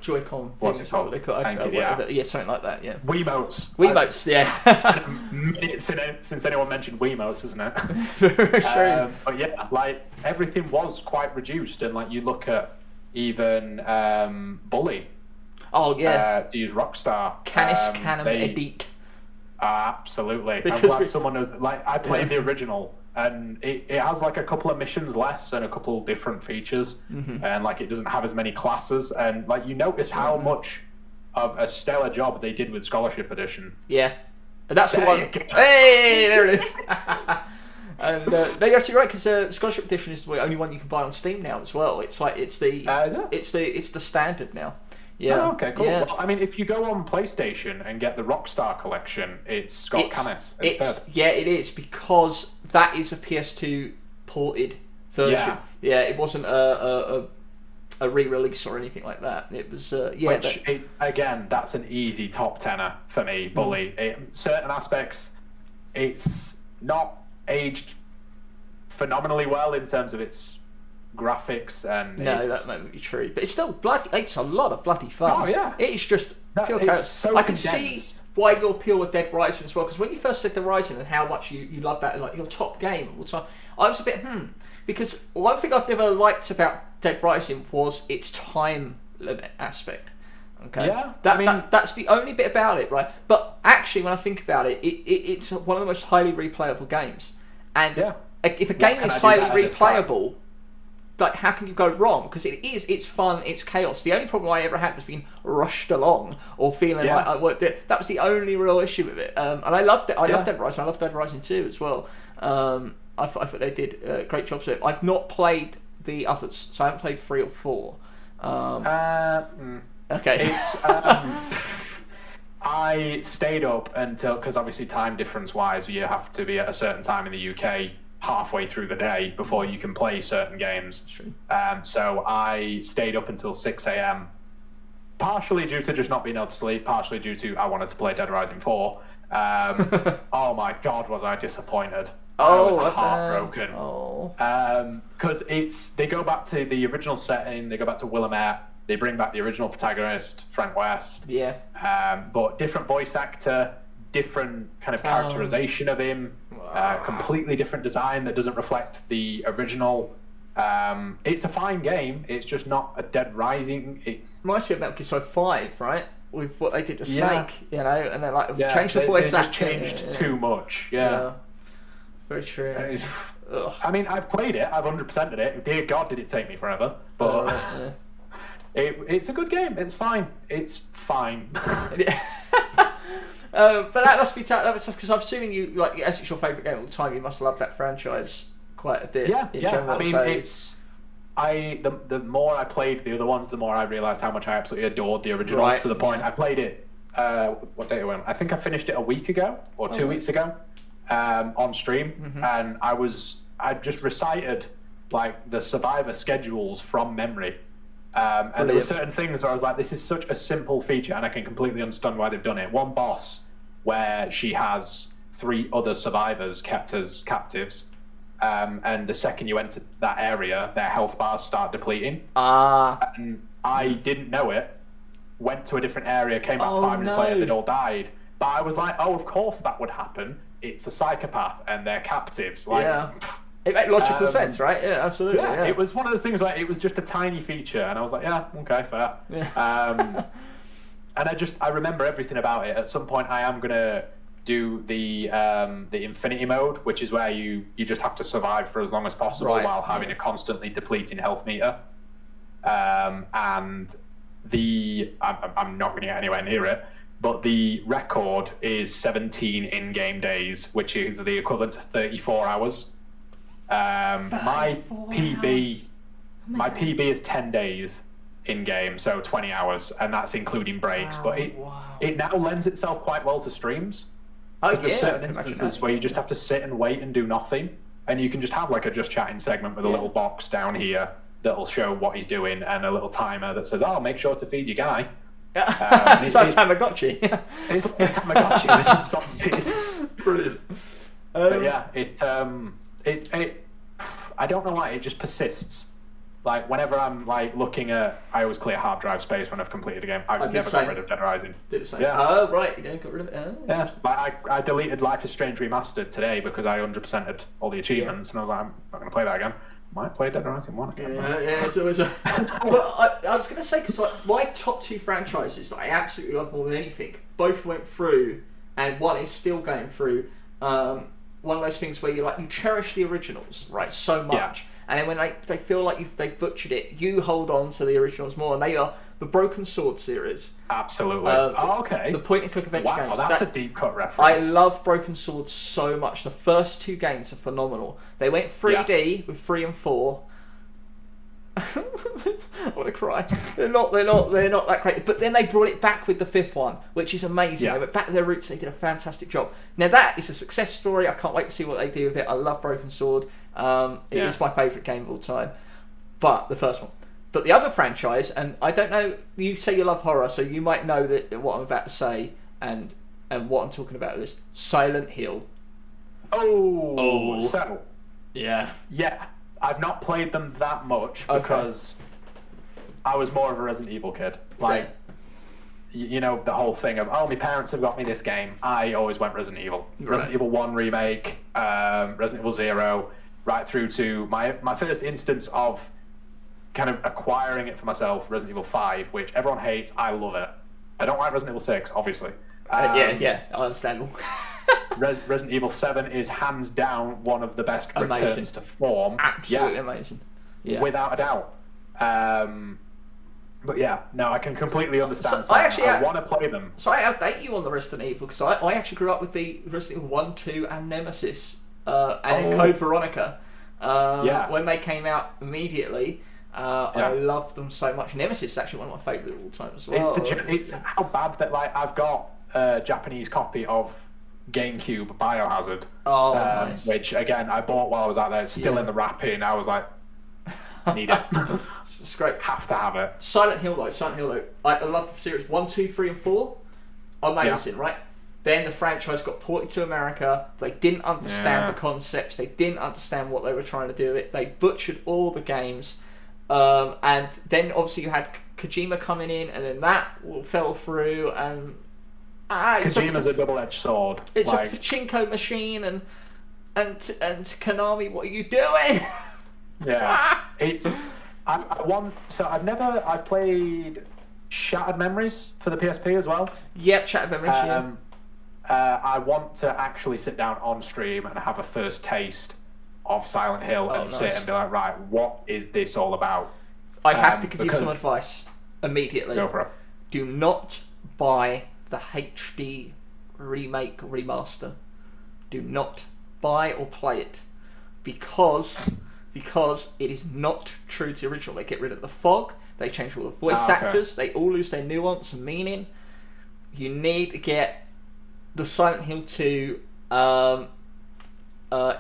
Joy-Con. What's it called? Something like that. Yeah. Wiimotes. Yeah. Minutes since anyone mentioned Wiimotes, isn't it? True. But yeah, like, everything was quite reduced, and like, you look at even Bully. Oh yeah. To use Rockstar. Canis Canem Edit. Absolutely. I'm glad someone knows. Like, I played the original, and it has like a couple of missions less and a couple of different features, and like, it doesn't have as many classes, and like, you notice how much of a stellar job they did with Scholarship Edition. Yeah, and that's the one. Hey, there it is. And no, you're actually right, because Scholarship Edition is the only one you can buy on Steam now as well. It's like it's the standard now. Yeah. Oh, okay, cool. Yeah. Well, I mean, if you go on PlayStation and get the Rockstar collection, it's got Canis instead. Yeah, it is, because that is a PS2 ported version. Yeah, it wasn't a re-release or anything like that. It was again, that's an easy top tenner for me. Bully. Certain aspects, it's not aged phenomenally well in terms of its graphics, and that might be true, but it's still bloody. It's a lot of bloody fun. Oh yeah, it's just. So I can see why you appeal with Dead Rising as well, because when you first said The Rising and how much you love that, like your top game of all time, I was a bit because one thing I've never liked about Dead Rising was its time limit aspect. Okay, that's the only bit about it, right? But actually, when I think about it, it's one of the most highly replayable games, and if a game is highly replayable, like, how can you go wrong? Because it's fun, it's chaos. The only problem I ever had was being rushed along or feeling like I worked it. That was the only real issue with it. And I loved it. I loved Dead Rising. I loved Dead Rising 2 as well. I thought they did great jobs with it. I've not played the others, so I haven't played 3 or 4. Okay. It's I stayed up until, because obviously time difference wise, you have to be at a certain time in the UK halfway through the day before you can play certain games. That's true. So I stayed up until 6 a.m. partially due to just not being able to sleep, partially due to I wanted to play Dead Rising 4. Oh my god, was I disappointed. I was heartbroken. Because they go back to the original setting, they go back to Willamette, they bring back the original protagonist, Frank West. Yeah. But different voice actor, different kind of characterization of him, completely different design that doesn't reflect the original. It's a fine game, it's just not a Dead Rising. It reminds me of Metal Gear Solid 5, right? With what they did to Snake, you know, and they're like, changed the they voice just actor. changed too much. Yeah. Very true. I mean, I've played it, I've 100%ed it. Dear God, did it take me forever. But it's a good game. It's fine. It's fine. But that must be because I'm assuming you like, as it's your favourite game all the time, you must love that franchise quite a bit. In general, I mean, so... the more I played the other ones, the more I realised how much I absolutely adored the original. To the point I played it. What day it went? I think I finished it a week ago or 2 weeks ago, on stream, and I just recited like the survivor schedules from memory. And there were certain things where I was like, this is such a simple feature, and I can completely understand why they've done it. One boss where she has 3 other survivors kept as captives, and the second you enter that area, their health bars start depleting. And I didn't know it, went to a different area, came back 5 minutes later, they'd all died. But I was like, oh, of course that would happen. It's a psychopath, and they're captives. Like, it made logical sense, right? Yeah, absolutely. Yeah, it was one of those things where it was just a tiny feature, and I was like, yeah, okay, fair. Yeah. And I remember everything about it. At some point, I am gonna do the infinity mode, which is where you just have to survive for as long as possible while having a constantly depleting health meter. And I'm not going to get anywhere near it, but the record is 17 in-game days, which is the equivalent to 34 hours. My PB is 10 days in game, so 20 hours, and that's including breaks. But it now lends itself quite well to streams, because there's certain instances where you just have to sit and wait and do nothing, and you can just have like a just chatting segment with a little box down here that'll show what he's doing, and a little timer that says, "Oh, make sure to feed your guy." It's like Tamagotchi. It's like a Tamagotchi with his zombies. Brilliant. But yeah, it's I don't know why it just persists. Like whenever I'm like looking at, I always clear hard drive space when I've completed a game. I've never got rid of Dead Rising. Did it say? Yeah. Oh right, you got rid of it. Oh, yeah. Like I deleted Life is Strange Remastered today because I 100%ed all the achievements, and I was like, I'm not going to play that again. Might play Dead Rising 1 again. It's always a... Well, I was going to say, because like, my top 2 franchises that I absolutely love more than anything, both went through, and one is still going through, one of those things where you cherish the originals, right, so much, and then when they feel like they've butchered it, you hold on to the originals more, and they are the Broken Sword series. Absolutely. Okay. The point-and-click adventure games. Wow, that's a deep cut reference. I love Broken Sword so much. The first 2 games are phenomenal. They went 3D with 3 and 4. I want to cry. They're not that great. But then they brought it back with the 5th one, which is amazing. They went back to their roots. They did a fantastic job. Now that is a success story. I can't wait to see what they do with it. I love Broken Sword. It is my favourite game of all time. But the first one. But the other franchise, and I don't know, you say you love horror, so you might know that what I'm about to say and what I'm talking about is Silent Hill. So yeah, I've not played them that much because I was more of a Resident Evil kid. Like, you know, the whole thing of, my parents have got me this game. I always went Resident Evil. Resident Evil 1 remake, Resident Evil 0, right through to my first instance of kind of acquiring it for myself, Resident Evil 5, which everyone hates. I love it. I don't like Resident Evil 6, obviously. Understandable. Resident Evil 7 is hands down one of the best returns to form. Absolutely amazing. without a doubt. But yeah, no, I can completely understand. So I want to play them. So I outdate you on the Resident Evil, because I actually grew up with the Resident Evil 1, 2, and Nemesis, and Code Veronica. When they came out immediately, I loved them so much. Nemesis is actually one of my favourite of all time as well. It's how bad that I've got a Japanese copy of GameCube Biohazard, nice. which again I bought while I was out there. It's still in the wrapping. I was like, need it. It's great. Have to have it. Silent Hill though. I love the series 1, 2, 3, and 4. Amazing, right? Then the franchise got ported to America. They didn't understand the concepts. They didn't understand what they were trying to do with it. They butchered all the games. And then obviously you had Kojima coming in, and then that fell through. And Kojima's a double-edged sword. It's a pachinko machine, and Konami, what are you doing? Yeah, I've played Shattered Memories for the PSP as well. Yep, Shattered Memories. I want to actually sit down on stream and have a first taste of Silent Hill and sit and be like, right, what is this all about? I have to give you some advice immediately. Go for it. Do not buy the HD remake remaster. Do not buy or play it, because it is not true to the original. They get rid of the fog. They change all the voice actors. They all lose their nuance and meaning. You need to get the Silent Hill 2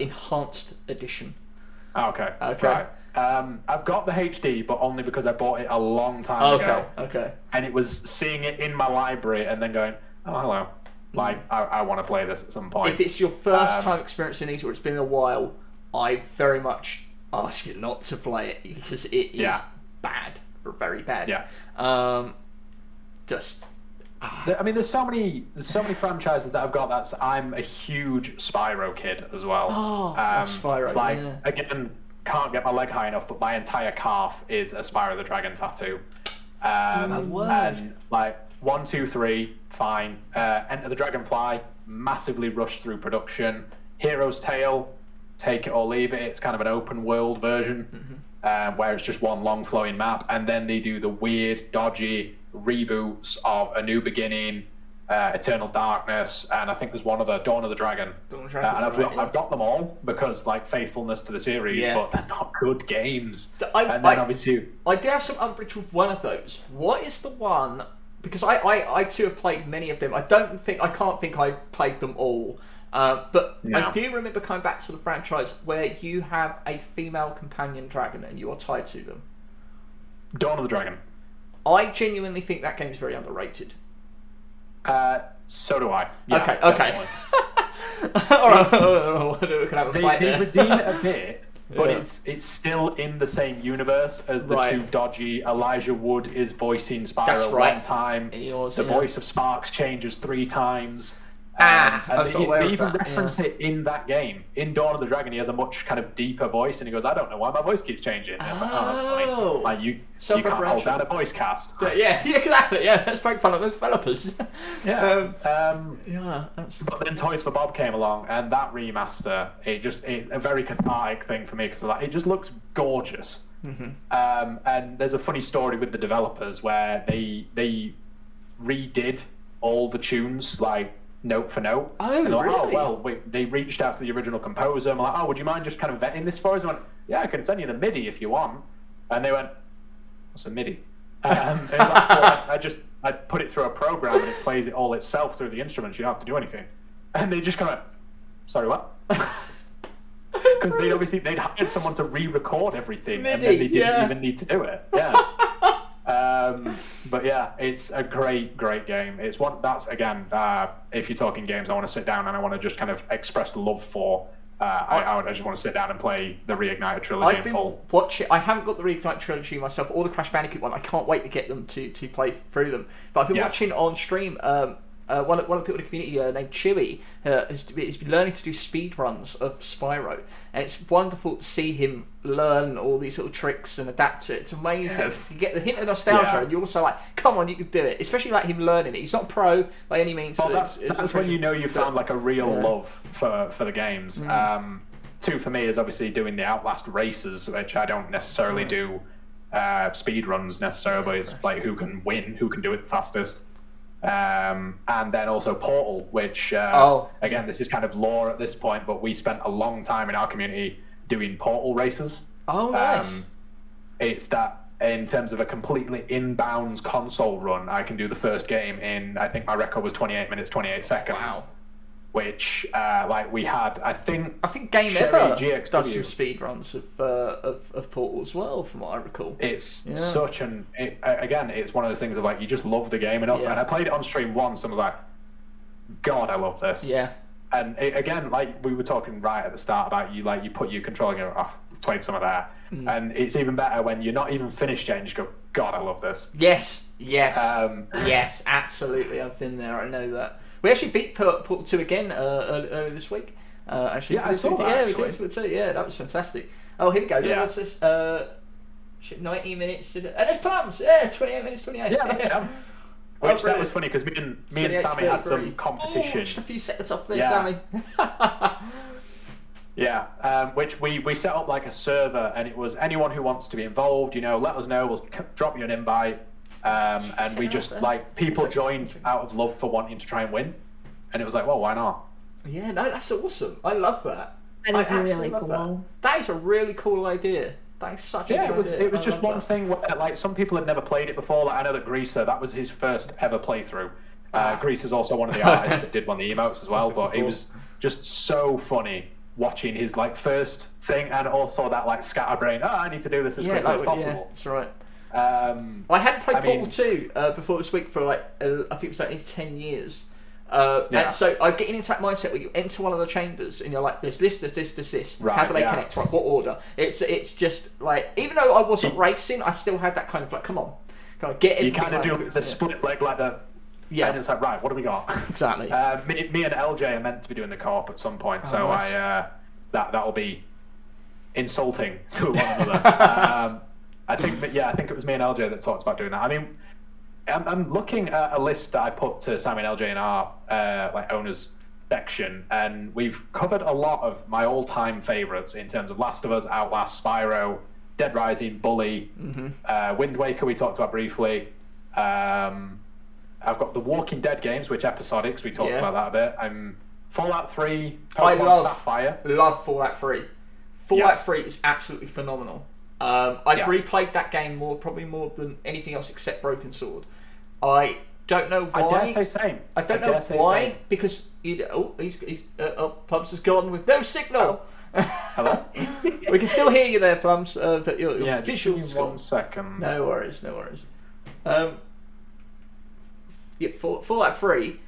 enhanced edition. Okay. Right. I've got the HD, but only because I bought it a long time ago. Okay. And it was seeing it in my library and then going, oh, hello. Like, I want to play this at some point. If it's your first time experiencing these, or it's been a while, I very much ask you not to play it, because it is bad, or very bad. Yeah. I mean, there's so many franchises that I've got. I'm a huge Spyro kid as well. Spyro. Again, can't get my leg high enough, but my entire calf is a Spyro the Dragon tattoo. And 1, 2, 3, fine. Enter the Dragonfly, massively rushed through production. Hero's Tale, take it or leave it. It's kind of an open world version, where it's just one long flowing map, and then they do the weird, dodgy reboots of A New Beginning, Eternal Darkness, and I think there's one other, Dawn of the Dragon. And I've got them all because faithfulness to the series, but they're not good games. Obviously, I do have some umbrage with one of those. What is the one? Because I too have played many of them. I can't think I played them all. But I do remember coming back to the franchise where you have a female companion dragon and you are tied to them. Dawn of the Dragon. I genuinely think that game is very underrated. So do I. Yeah, okay. All right, we can have a fight they there. redeem it a bit, but it's still in the same universe as the two dodgy. Elijah Wood is voicing Spyro one time. The voice of Sparks changes 3 times. And they even reference it in that game. In Dawn of the Dragon, he has a much kind of deeper voice, and he goes, "I don't know why my voice keeps changing." And it's like, "Oh, that's funny. Like you can't hold down a voice cast." Yeah, exactly. Yeah, let's poke fun at the developers. But then Toys for Bob came along, and that remaster, it's a very cathartic thing for me because it just looks gorgeous. And there's a funny story with the developers where they redid all the tunes note for note. Oh, and really? They reached out to the original composer and were like, would you mind just kind of vetting this for us? I went, yeah, I can send you the MIDI if you want. And they went, what's a MIDI? And it was I put it through a program and it plays it all itself through the instruments. You don't have to do anything. And they just kind of went, sorry, what? Because they'd hired someone to re-record everything, MIDI, and then they didn't even need to do it. Yeah. But yeah, it's a great game. It's one that's, again, if you're talking games I want to sit down and I want to just kind of express love for, I just want to sit down and play the Reignited trilogy in full. I haven't got the Reignited trilogy myself, or the Crash Bandicoot one. I can't wait to get them to play through them. But I've been watching on stream. One of the people in the community named Chewy has been learning to do speed runs of Spyro, and it's wonderful to see him learn all these little tricks and adapt to it. It's amazing. Yes. You get the hint of nostalgia, and you're also like, come on, you can do it. Especially him learning it. He's not pro by any means. Well, that's when you know you found a real love for the games. 2 for me is obviously doing the Outlast races, which I don't necessarily do speed runs necessarily, but it's like who can win, who can do it the fastest. And then also Portal, which again, this is kind of lore at this point, but we spent a long time in our community doing Portal races. Oh, nice. It's that in terms of a completely inbounds console run, I can do the first game in, I think my record was 28 minutes 28 seconds. Wow. Which like we had, I think Game Sherry Ever GXW, does some speed runs of Portal as well, from what I recall. It's such an again, it's one of those things of like you just love the game enough. And I played it on stream once, and I was like, God, I love this. Yeah. And again, like we were talking right at the start about you put your controller and go, oh, played some of that, and it's even better when you're not even finished yet and you just go, God, I love this. Yes, yes, absolutely. I've been there. I know that. We actually beat Portal 2 again earlier this week. Actually, I saw that. We did. So, that was fantastic. Oh, here we go. Yeah. What's this? 90 minutes. And it's Plums. Yeah, 28 minutes, 28. Yeah. Which that was funny because me and Sammy had some competition. Just a few seconds off there, Yeah. Sammy. Yeah, which we set up like a server, and it was anyone who wants to be involved, let us know. We'll drop you an invite. And we just people joined out of love for wanting to try and win, and it was like, well, why not? Yeah, no, that's awesome. I love that. That is really cool. That is a really cool idea. That is such a good idea. It was just one thing where like some people had never played it before. Like, I know that Greaser, that was his first ever playthrough. Greaser's also one of the artists that did one of the emotes as well, but it was just so funny watching his first thing, and also that scatterbrain. Oh, I need to do this as quickly as possible. Yeah, that's right. I hadn't played Portal 2 before this week for I think it was 10 years. And so I get into that mindset where you enter one of the chambers and you're like, there's this. Right, how do they connect? Right, what order? It's just even though I wasn't racing, I still had that kind of come on, get everything. You kind of do the split leg like the. Yeah, and it's like, right, what do we got? Exactly. Me and LJ are meant to be doing the co-op at some point, so nice. That'll be insulting to one another. I think it was me and LJ that talked about doing that. I mean, I'm looking at a list that I put to Sam and LJ in our owners section, and we've covered a lot of my all-time favourites in terms of Last of Us, Outlast, Spyro, Dead Rising, Bully, Wind Waker. We talked about briefly. I've got the Walking Dead games, which episodics. We talked about that a bit. I'm Fallout 3, Pokemon Sapphire. Love Fallout 3. Fallout 3 is absolutely phenomenal. I've replayed that game probably more than anything else except Broken Sword. I don't know why. I dare say same. I don't know why, because Plums has gone with no signal. Hello? We can still hear you there, Plums, but your just give me visuals 1 second. No worries. Fallout 3,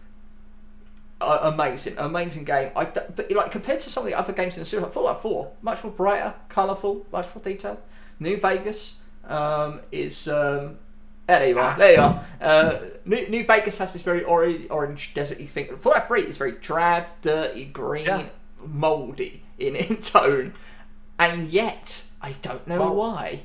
amazing game. But compared to some of the other games in the series, like Fallout 4, much more brighter, colourful, much more detailed. New Vegas is there you are. New Vegas has this very orange deserty thing. Fallout 3 is very drab, dirty, green, mouldy in tone, and yet I don't know why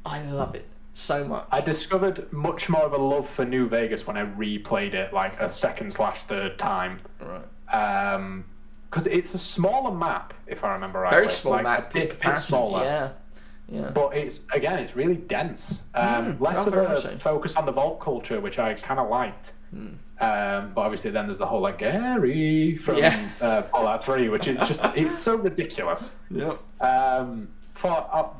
I love it so much. I discovered much more of a love for New Vegas when I replayed it a second/third time. Right. Because it's a smaller map, if I remember rightly. Very small map. A bit smaller. Yeah. But it's really dense. Less of a focus on the vault culture, which I kind of liked. But obviously then there's the whole Gary from Fallout 3, which is just it's so ridiculous. Yep.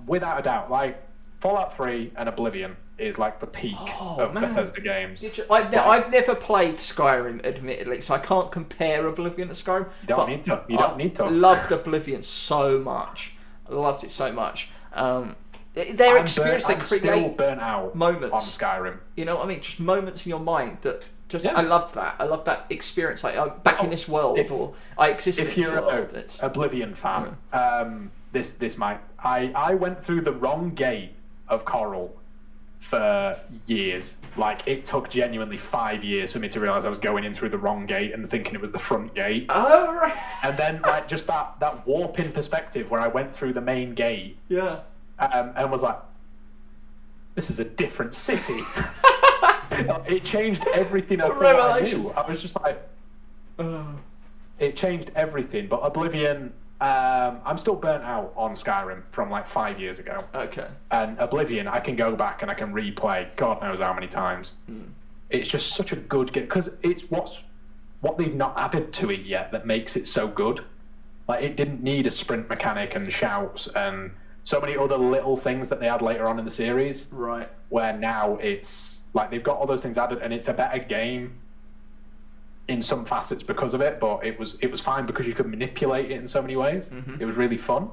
Without a doubt, Fallout 3 and Oblivion is the peak of Bethesda games. I've never played Skyrim, admittedly, so I can't compare Oblivion to Skyrim. You don't need to. You don't need to. I loved Oblivion so much. I loved it so much. Their experience, they create still burnt out moments on Skyrim. You know what I mean? Just moments in your mind that I love that. I love that experience. Back in this world, or I exist in this world. If you're an Oblivion fan, this might. I went through the wrong gate of Coral for years. It took genuinely 5 years for me to realise I was going in through the wrong gate and thinking it was the front gate. Oh, right. And then just that warp in perspective where I went through the main gate. Yeah. And was like, this is a different city. It changed everything I thought I knew. I was just like, it changed everything. But Oblivion, I'm still burnt out on Skyrim from like 5 years ago. Okay. And Oblivion, I can go back and I can replay God knows how many times. It's just such a good game because it's what they've not added to it yet that makes it so good. Like, it didn't need a sprint mechanic and shouts and so many other little things that they add later on in the series. Right. Where now it's like they've got all those things added and it's a better game in some facets because of it, but it was fine because you could manipulate it in so many ways. It was really fun.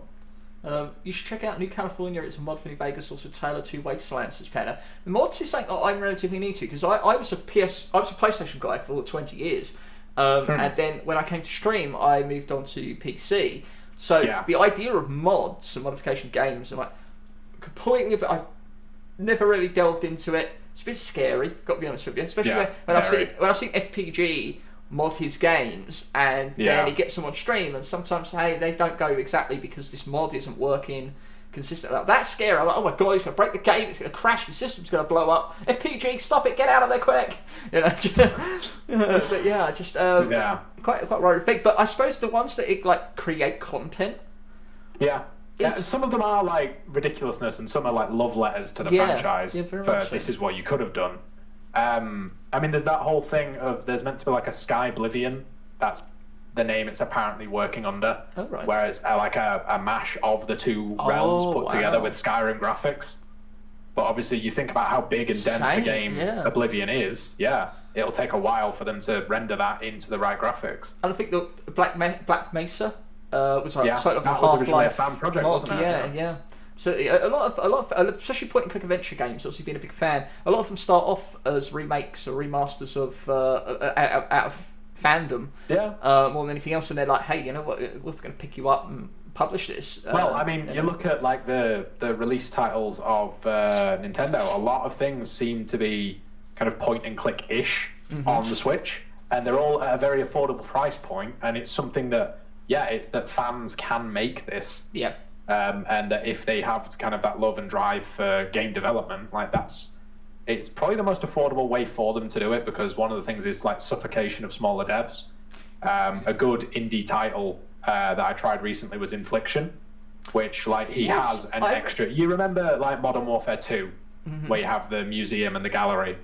You should check out New California. It's a mod for New Vegas, also Tale of Two Wastelands. It's better. The mods is something I'm relatively new to because I was a PlayStation guy for 20 years, and then when I came to stream, I moved on to PC. So the idea of mods and modification games, and like completely, I never really delved into it. It's a bit scary, got to be honest with you, especially when I've seen FPG mod his games and then he gets them on stream and sometimes they don't go exactly because this mod isn't working consistently. That's scary. I'm like, oh my god, he's going to break the game, it's going to crash, the system's going to blow up. FPG, stop it, get out of there quick. You know, but yeah, just quite worried. But I suppose the ones that like create content. Yeah, some of them are like ridiculousness and some are like love letters to the franchise for this is what you could have done. I mean, there's that whole thing of there's meant to be like a Sky Oblivion. That's the name it's apparently working under. Oh, right. Where it's like a mash of the two realms put together with Skyrim graphics. But obviously, you think about how big and dense a game Oblivion is. Yeah, it'll take a while for them to render that into the right graphics. And I think the Black Mesa was like sort of that was originally a fan project, wasn't it? Yeah. So a lot of especially point and click adventure games. Obviously, being a big fan, a lot of them start off as remakes or remasters of out of fandom. More than anything else, and they're like, hey, you know what? We're going to pick you up and publish this. Well, I mean, you look at like the release titles of Nintendo. A lot of things seem to be kind of point and click ish on the Switch, and they're all at a very affordable price point. And it's something that it's that fans can make this. Yeah. And that if they have kind of that love and drive for game development, like it's probably the most affordable way for them to do it because one of the things is like suffocation of smaller devs. A good indie title that I tried recently was Infliction, which like he has an extra. You remember like Modern Warfare 2, where you have the museum and the gallery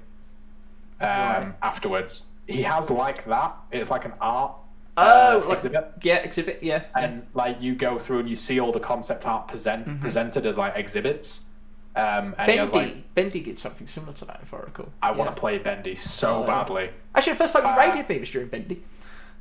afterwards. He has like that. It's like an art. Exhibit. Yeah, exhibit. Yeah. And like you go through and you see all the concept art presented as like exhibits. And Bendy did something similar to that, if I recall. I want to play Bendy so badly. Actually, the first time you raided me was during Bendy.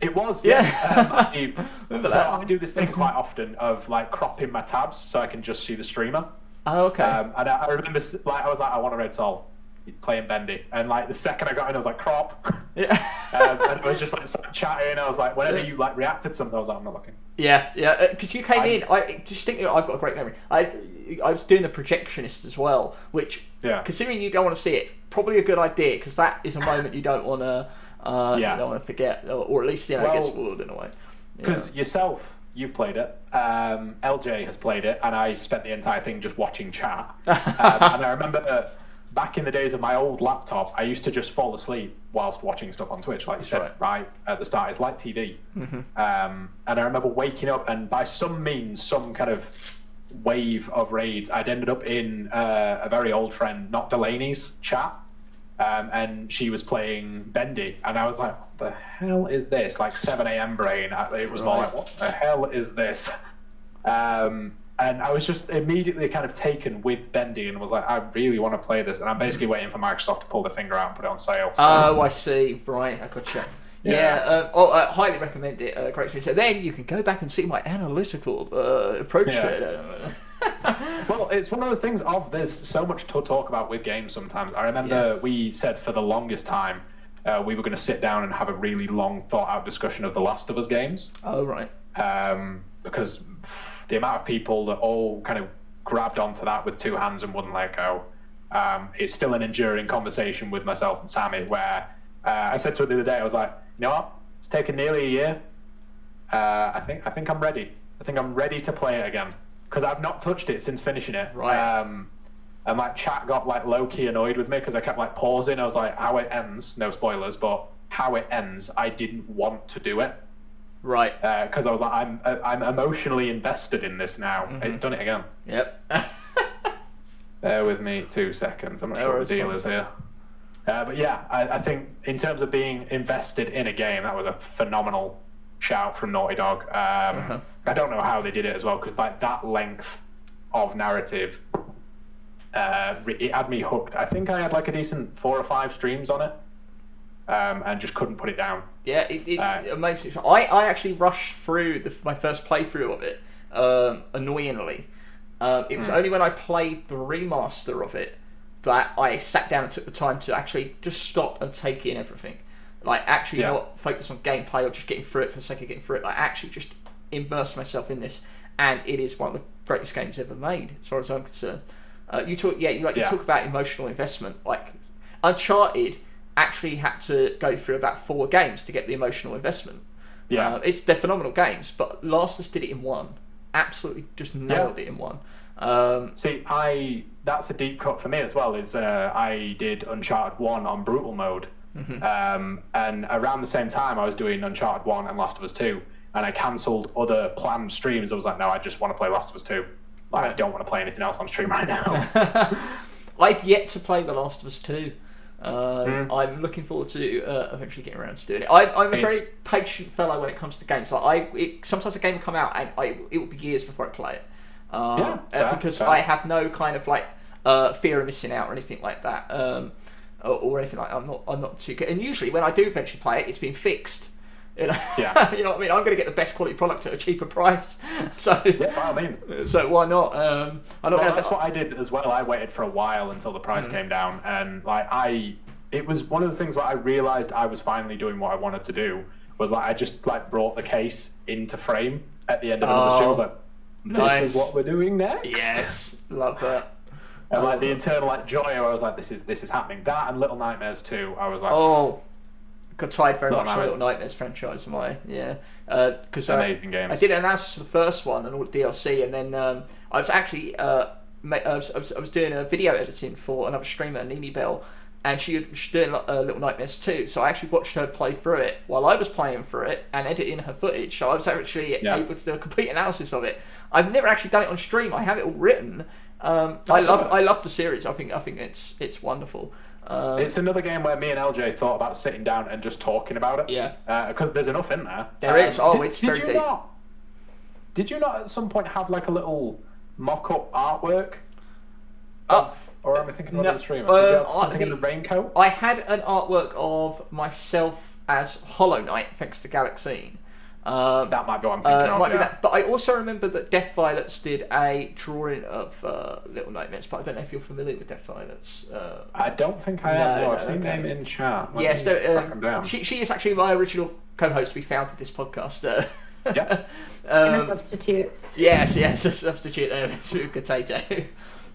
It was, I do this thing quite often of like cropping my tabs so I can just see the streamer. Oh, okay. And I remember, like, I was like, I want a Red Soul. He's playing Bendy, and like the second I got in, I was like, crop. Yeah. And it was just like chatting. I was like, whenever you like reacted to something, I was like, I'm not looking. Yeah. Because you came in, I just think I've got a great memory. I was doing the projectionist as well, which, considering you don't want to see it, probably a good idea because that is a moment you don't want to, you don't want to forget, or at least get spoiled in a way. Because yourself, you've played it. LJ has played it, and I spent the entire thing just watching chat. And I remember. Back in the days of my old laptop, I used to just fall asleep whilst watching stuff on Twitch, like you said right at the start. It's like TV. And I remember waking up, and by some means, some kind of wave of raids, I'd ended up in a very old friend, Not Delaney's chat, and she was playing Bendy, and I was like, what the hell is this? Like 7 a.m. brain. It was more like, what the hell is this? And I was just immediately kind of taken with Bendy and was like, I really want to play this. And I'm basically waiting for Microsoft to pull their finger out and put it on sale. So. Oh, I see. Right, I gotcha. I highly recommend it. Great experience. So then you can go back and see my analytical approach to it. Well, it's one of those things there's so much to talk about with games sometimes. I remember we said for the longest time we were going to sit down and have a really long thought-out discussion of the Last of Us games. Oh, right. Because the amount of people that all kind of grabbed onto that with two hands and wouldn't let go. It's still an enduring conversation with myself and Sammy where I said to her the other day, I was like, you know what? It's taken nearly a year. I think I'm ready. I think I'm ready to play it again because I've not touched it since finishing it. Right. And like chat got like low-key annoyed with me because I kept like pausing. I was like, how it ends, no spoilers, but how it ends, I didn't want to do it. Right. Because I was like, I'm emotionally invested in this now. It's done it again. Yep. Bear with me 2 seconds. I'm not sure what the deal is here. But yeah, I think in terms of being invested in a game, that was a phenomenal shout from Naughty Dog. I don't know how they did it as well, because like that length of narrative, it had me hooked. I think I had like a decent 4 or 5 streams on it, and just couldn't put it down. Yeah, it makes it. I actually rushed through my first playthrough of it, annoyingly. It was only when I played the remaster of it that I sat down and took the time to actually just stop and take in everything. Like, actually not focus on gameplay or just getting through it for the sake of getting through it. Like, actually just immerse myself in this. And it is one of the greatest games ever made, as far as I'm concerned. You talk about emotional investment. Like, Uncharted actually had to go through about 4 games to get the emotional investment. Yeah. They're phenomenal games, but Last of Us did it in one. Absolutely just nailed it in one. That's a deep cut for me as well, is I did Uncharted 1 on brutal mode. And around the same time I was doing Uncharted 1 and Last of Us 2, and I cancelled other planned streams. I was like, no, I just want to play Last of Us 2. Like, I don't want to play anything else on stream right now. I've yet to play The Last of Us 2. I'm looking forward to eventually getting around to doing it. I'm a very patient fellow when it comes to games. Like sometimes a game will come out and it will be years before I play it. Because I have no kind of like fear of missing out or anything like that, or anything like that. I'm not too good. And usually when I do eventually play it, it's been fixed. You know, you know what I mean. I'm going to get the best quality product at a cheaper price. So by all means. So why not? That's what I did as well. I waited for a while until the price came down, and like it was one of the things where I realised I was finally doing what I wanted to do. Was like I just like brought the case into frame at the end of another stream. I was like, this is what we're doing next. Yes, love that. And like the internal like joy, I was like, this is happening. That and Little Nightmares 2, I was like, got tied very much on the Little Nightmares franchise. Because amazing games. I did an analysis of the first one and all the DLC, and then I was actually I was doing a video editing for another streamer, Nini Bell, and she was doing Little Nightmares 2, so I actually watched her play through it while I was playing through it and editing her footage, so I was actually able to do a complete analysis of it. I've never actually done it on stream. I have it all written. I love the series. I think it's wonderful. It's another game where me and LJ thought about sitting down and just talking about it. Yeah. Because there's enough in there. There is. It's very deep. Did you not at some point have like a little mock-up artwork? Or am I thinking of another streamer? Did you have something in the raincoat? I had an artwork of myself as Hollow Knight, thanks to Galaxine. That might be what I'm thinking of. Be that. But I also remember that Death Violets did a drawing of Little Nightmares, but I don't know if you're familiar with Death Violets. I don't think I am. I've seen them in chat. Yes, she is actually my original co-host. We founded this podcast. And a substitute. Yes, a substitute to potato.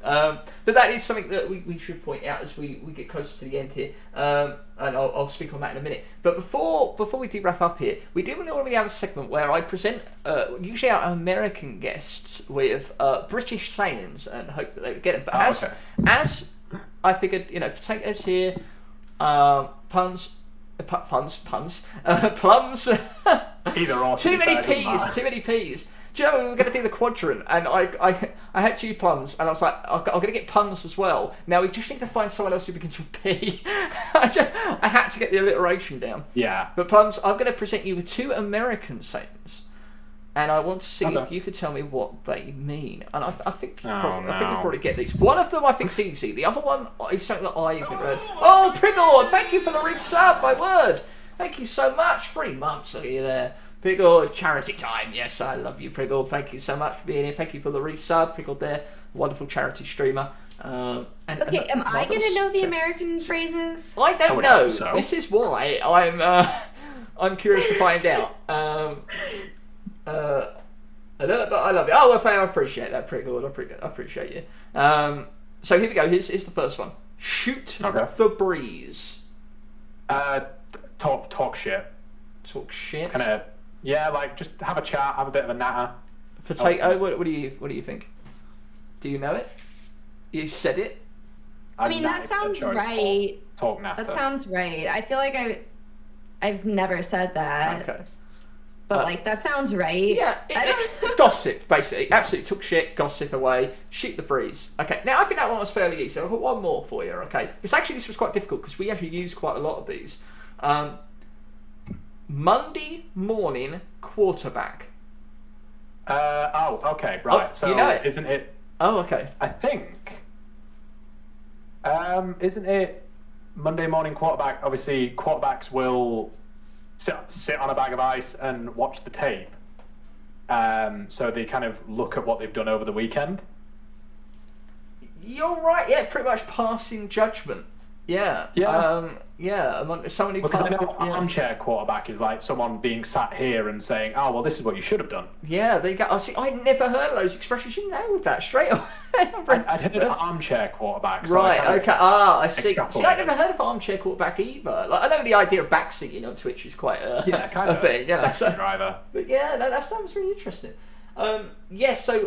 But that is something that we should point out as we get closer to the end here, and I'll speak on that in a minute. But before we do wrap up here, we do normally have a segment where I present usually our American guests with British sayings and hope that they would get it. But as I figured, potatoes here, plums. Either or. Too many peas. Do you know, we were going to do the quadrant, and I had two plums, and I was like, I'm going to get puns as well. Now we just need to find someone else who begins with P. I had to get the alliteration down. Yeah. But plums, I'm going to present you with two American sayings, and I want to see if you could tell me what they mean. And I think you probably get these. One of them I think is easy. The other one is something that I haven't read. Oh, Prigord, thank you for the resub, my word. Thank you so much. 3 months are you there. Prigord, charity time. Yes, I love you, Prigord. Thank you so much for being here. Thank you for the resub, Prigord there. Wonderful charity streamer. Am I going to know the American phrases? I don't know. So. This is why I'm curious to find out. I love it. Oh, well, I appreciate that, Prigord. I appreciate you. So here we go. Here's the first one. Shoot the breeze. Talk shit. Talk shit. Like just have a chat, have a bit of a natter. Potato. What do you think? Do you know it? You said it. I mean, that sounds right. Talk natter. That sounds right. I feel like I've never said that. Okay. but like that sounds right. Yeah, gossip, basically. Absolutely took shit, gossip away, shoot the breeze. Okay, now I think that one was fairly easy. I've got one more for you, okay? Because actually this was quite difficult because we actually used quite a lot of these. Monday morning quarterback. Okay, right. Oh, so you know it? Isn't it? Oh, okay. I think. Isn't it Monday morning quarterback? Obviously, quarterbacks will sit on a bag of ice and watch the tape. So they kind of look at what they've done over the weekend. You're right. Yeah, pretty much passing judgment. Yeah. Someone who Because I know yeah. armchair quarterback is like someone being sat here and saying, "Oh, well, this is what you should have done." Yeah, they got. I never heard of those expressions. You nailed that straight away. I'd heard of armchair quarterback. So Right. Okay. I see. See, I extrapolated. never heard of armchair quarterback either. Like, I know the idea of backseating on Twitch is quite kind a of thing. Yeah. taxi driver. But yeah, no, that was really interesting. So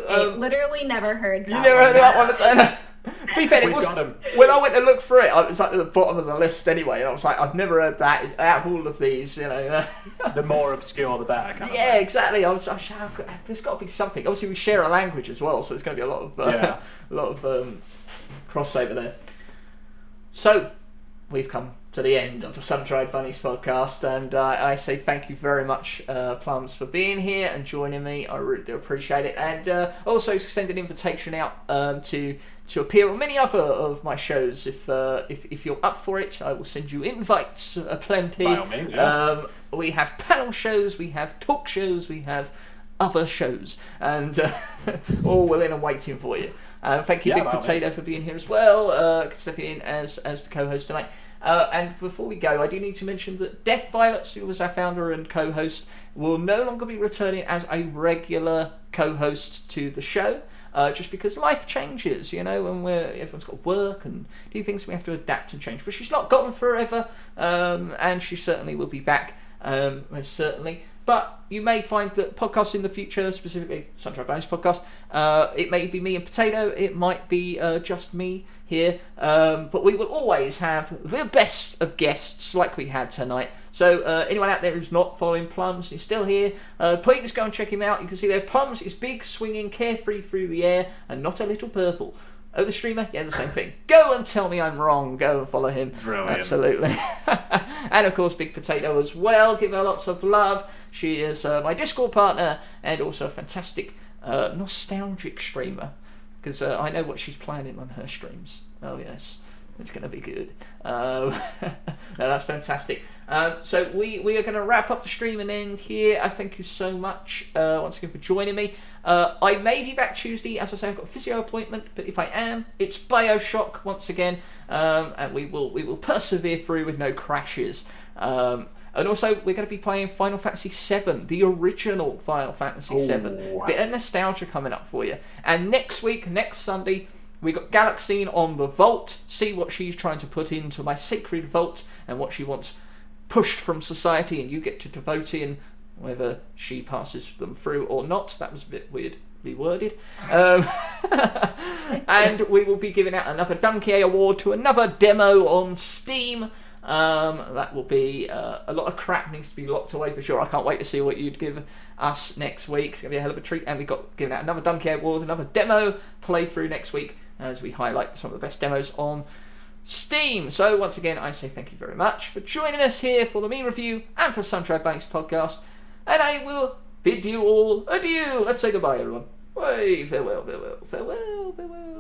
I literally never heard that. you never heard of that one. To be fair, it We've was got 'em. when I went to look through it. It was like at the bottom of the list anyway, and I was like, I've never heard that. Out of all of these, The more obscure, the better. Kind of Yeah, thing. exactly. There's got to be something. Obviously, we share a language as well, so there's going to be a lot of crossover there. So, we've come to the end of the Sun-Dried Bunnies podcast, and I say thank you very much, Plums, for being here and joining me. I really do appreciate it, and also extend an invitation out to appear on many other of my shows. If you're up for it, I will send you invites plenty. By all means, yeah. We have panel shows, we have talk shows, we have other shows, and all willing and waiting for you. Thank you, Big Potato, for being here as well, stepping in as the co-host tonight. And before we go, I do need to mention that Death Violets, who was our founder and co-host, will no longer be returning as a regular co-host to the show. Just because life changes, and everyone's got work and do things, we have to adapt and change. But she's not gone forever, and she certainly will be back, most certainly. But you may find that podcasts in the future, specifically Sun-Dried Bunnies Podcast, it may be me and Potato, it might be just me here, but we will always have the best of guests like we had tonight. So anyone out there who's not following Plums, he's still here, please go and check him out. You can see there Plums is big, swinging, carefree through the air, and not a little purple. Oh, the streamer? Yeah, the same thing. Go and tell me I'm wrong. Go and follow him. Brilliant. Absolutely. And of course, Big Potato as well. Give her lots of love. She is my Discord partner and also a fantastic, nostalgic streamer. Because I know what she's planning on her streams. Oh, yes. It's going to be good. No, that's fantastic. So we are going to wrap up the stream and end here. I thank you so much once again for joining me. I may be back Tuesday. As I say, I've got a physio appointment, but if I am, it's Bioshock once again, and we will persevere through with no crashes. And also, we're going to be playing Final Fantasy VII, the original Final Fantasy VII. Bit of nostalgia coming up for you. And next Sunday, we got Galaxine on the Vault. See what she's trying to put into my sacred vault and what she wants pushed from society, and you get to vote in whether she passes them through or not. That was a bit weirdly worded. And we will be giving out another Donkey award to another demo on Steam. That will be a lot of crap needs to be locked away for sure. I can't wait to see what you'd give us next week. It's going to be a hell of a treat. And we've got giving out another Donkey award, another demo playthrough next week as we highlight some of the best demos on Steam. So once again, I say thank you very much for joining us here for the Me Review and for Sun-Dried Bunnies Podcast. And I will bid you all adieu. Let's say goodbye, everyone. Way, farewell, farewell, farewell, farewell.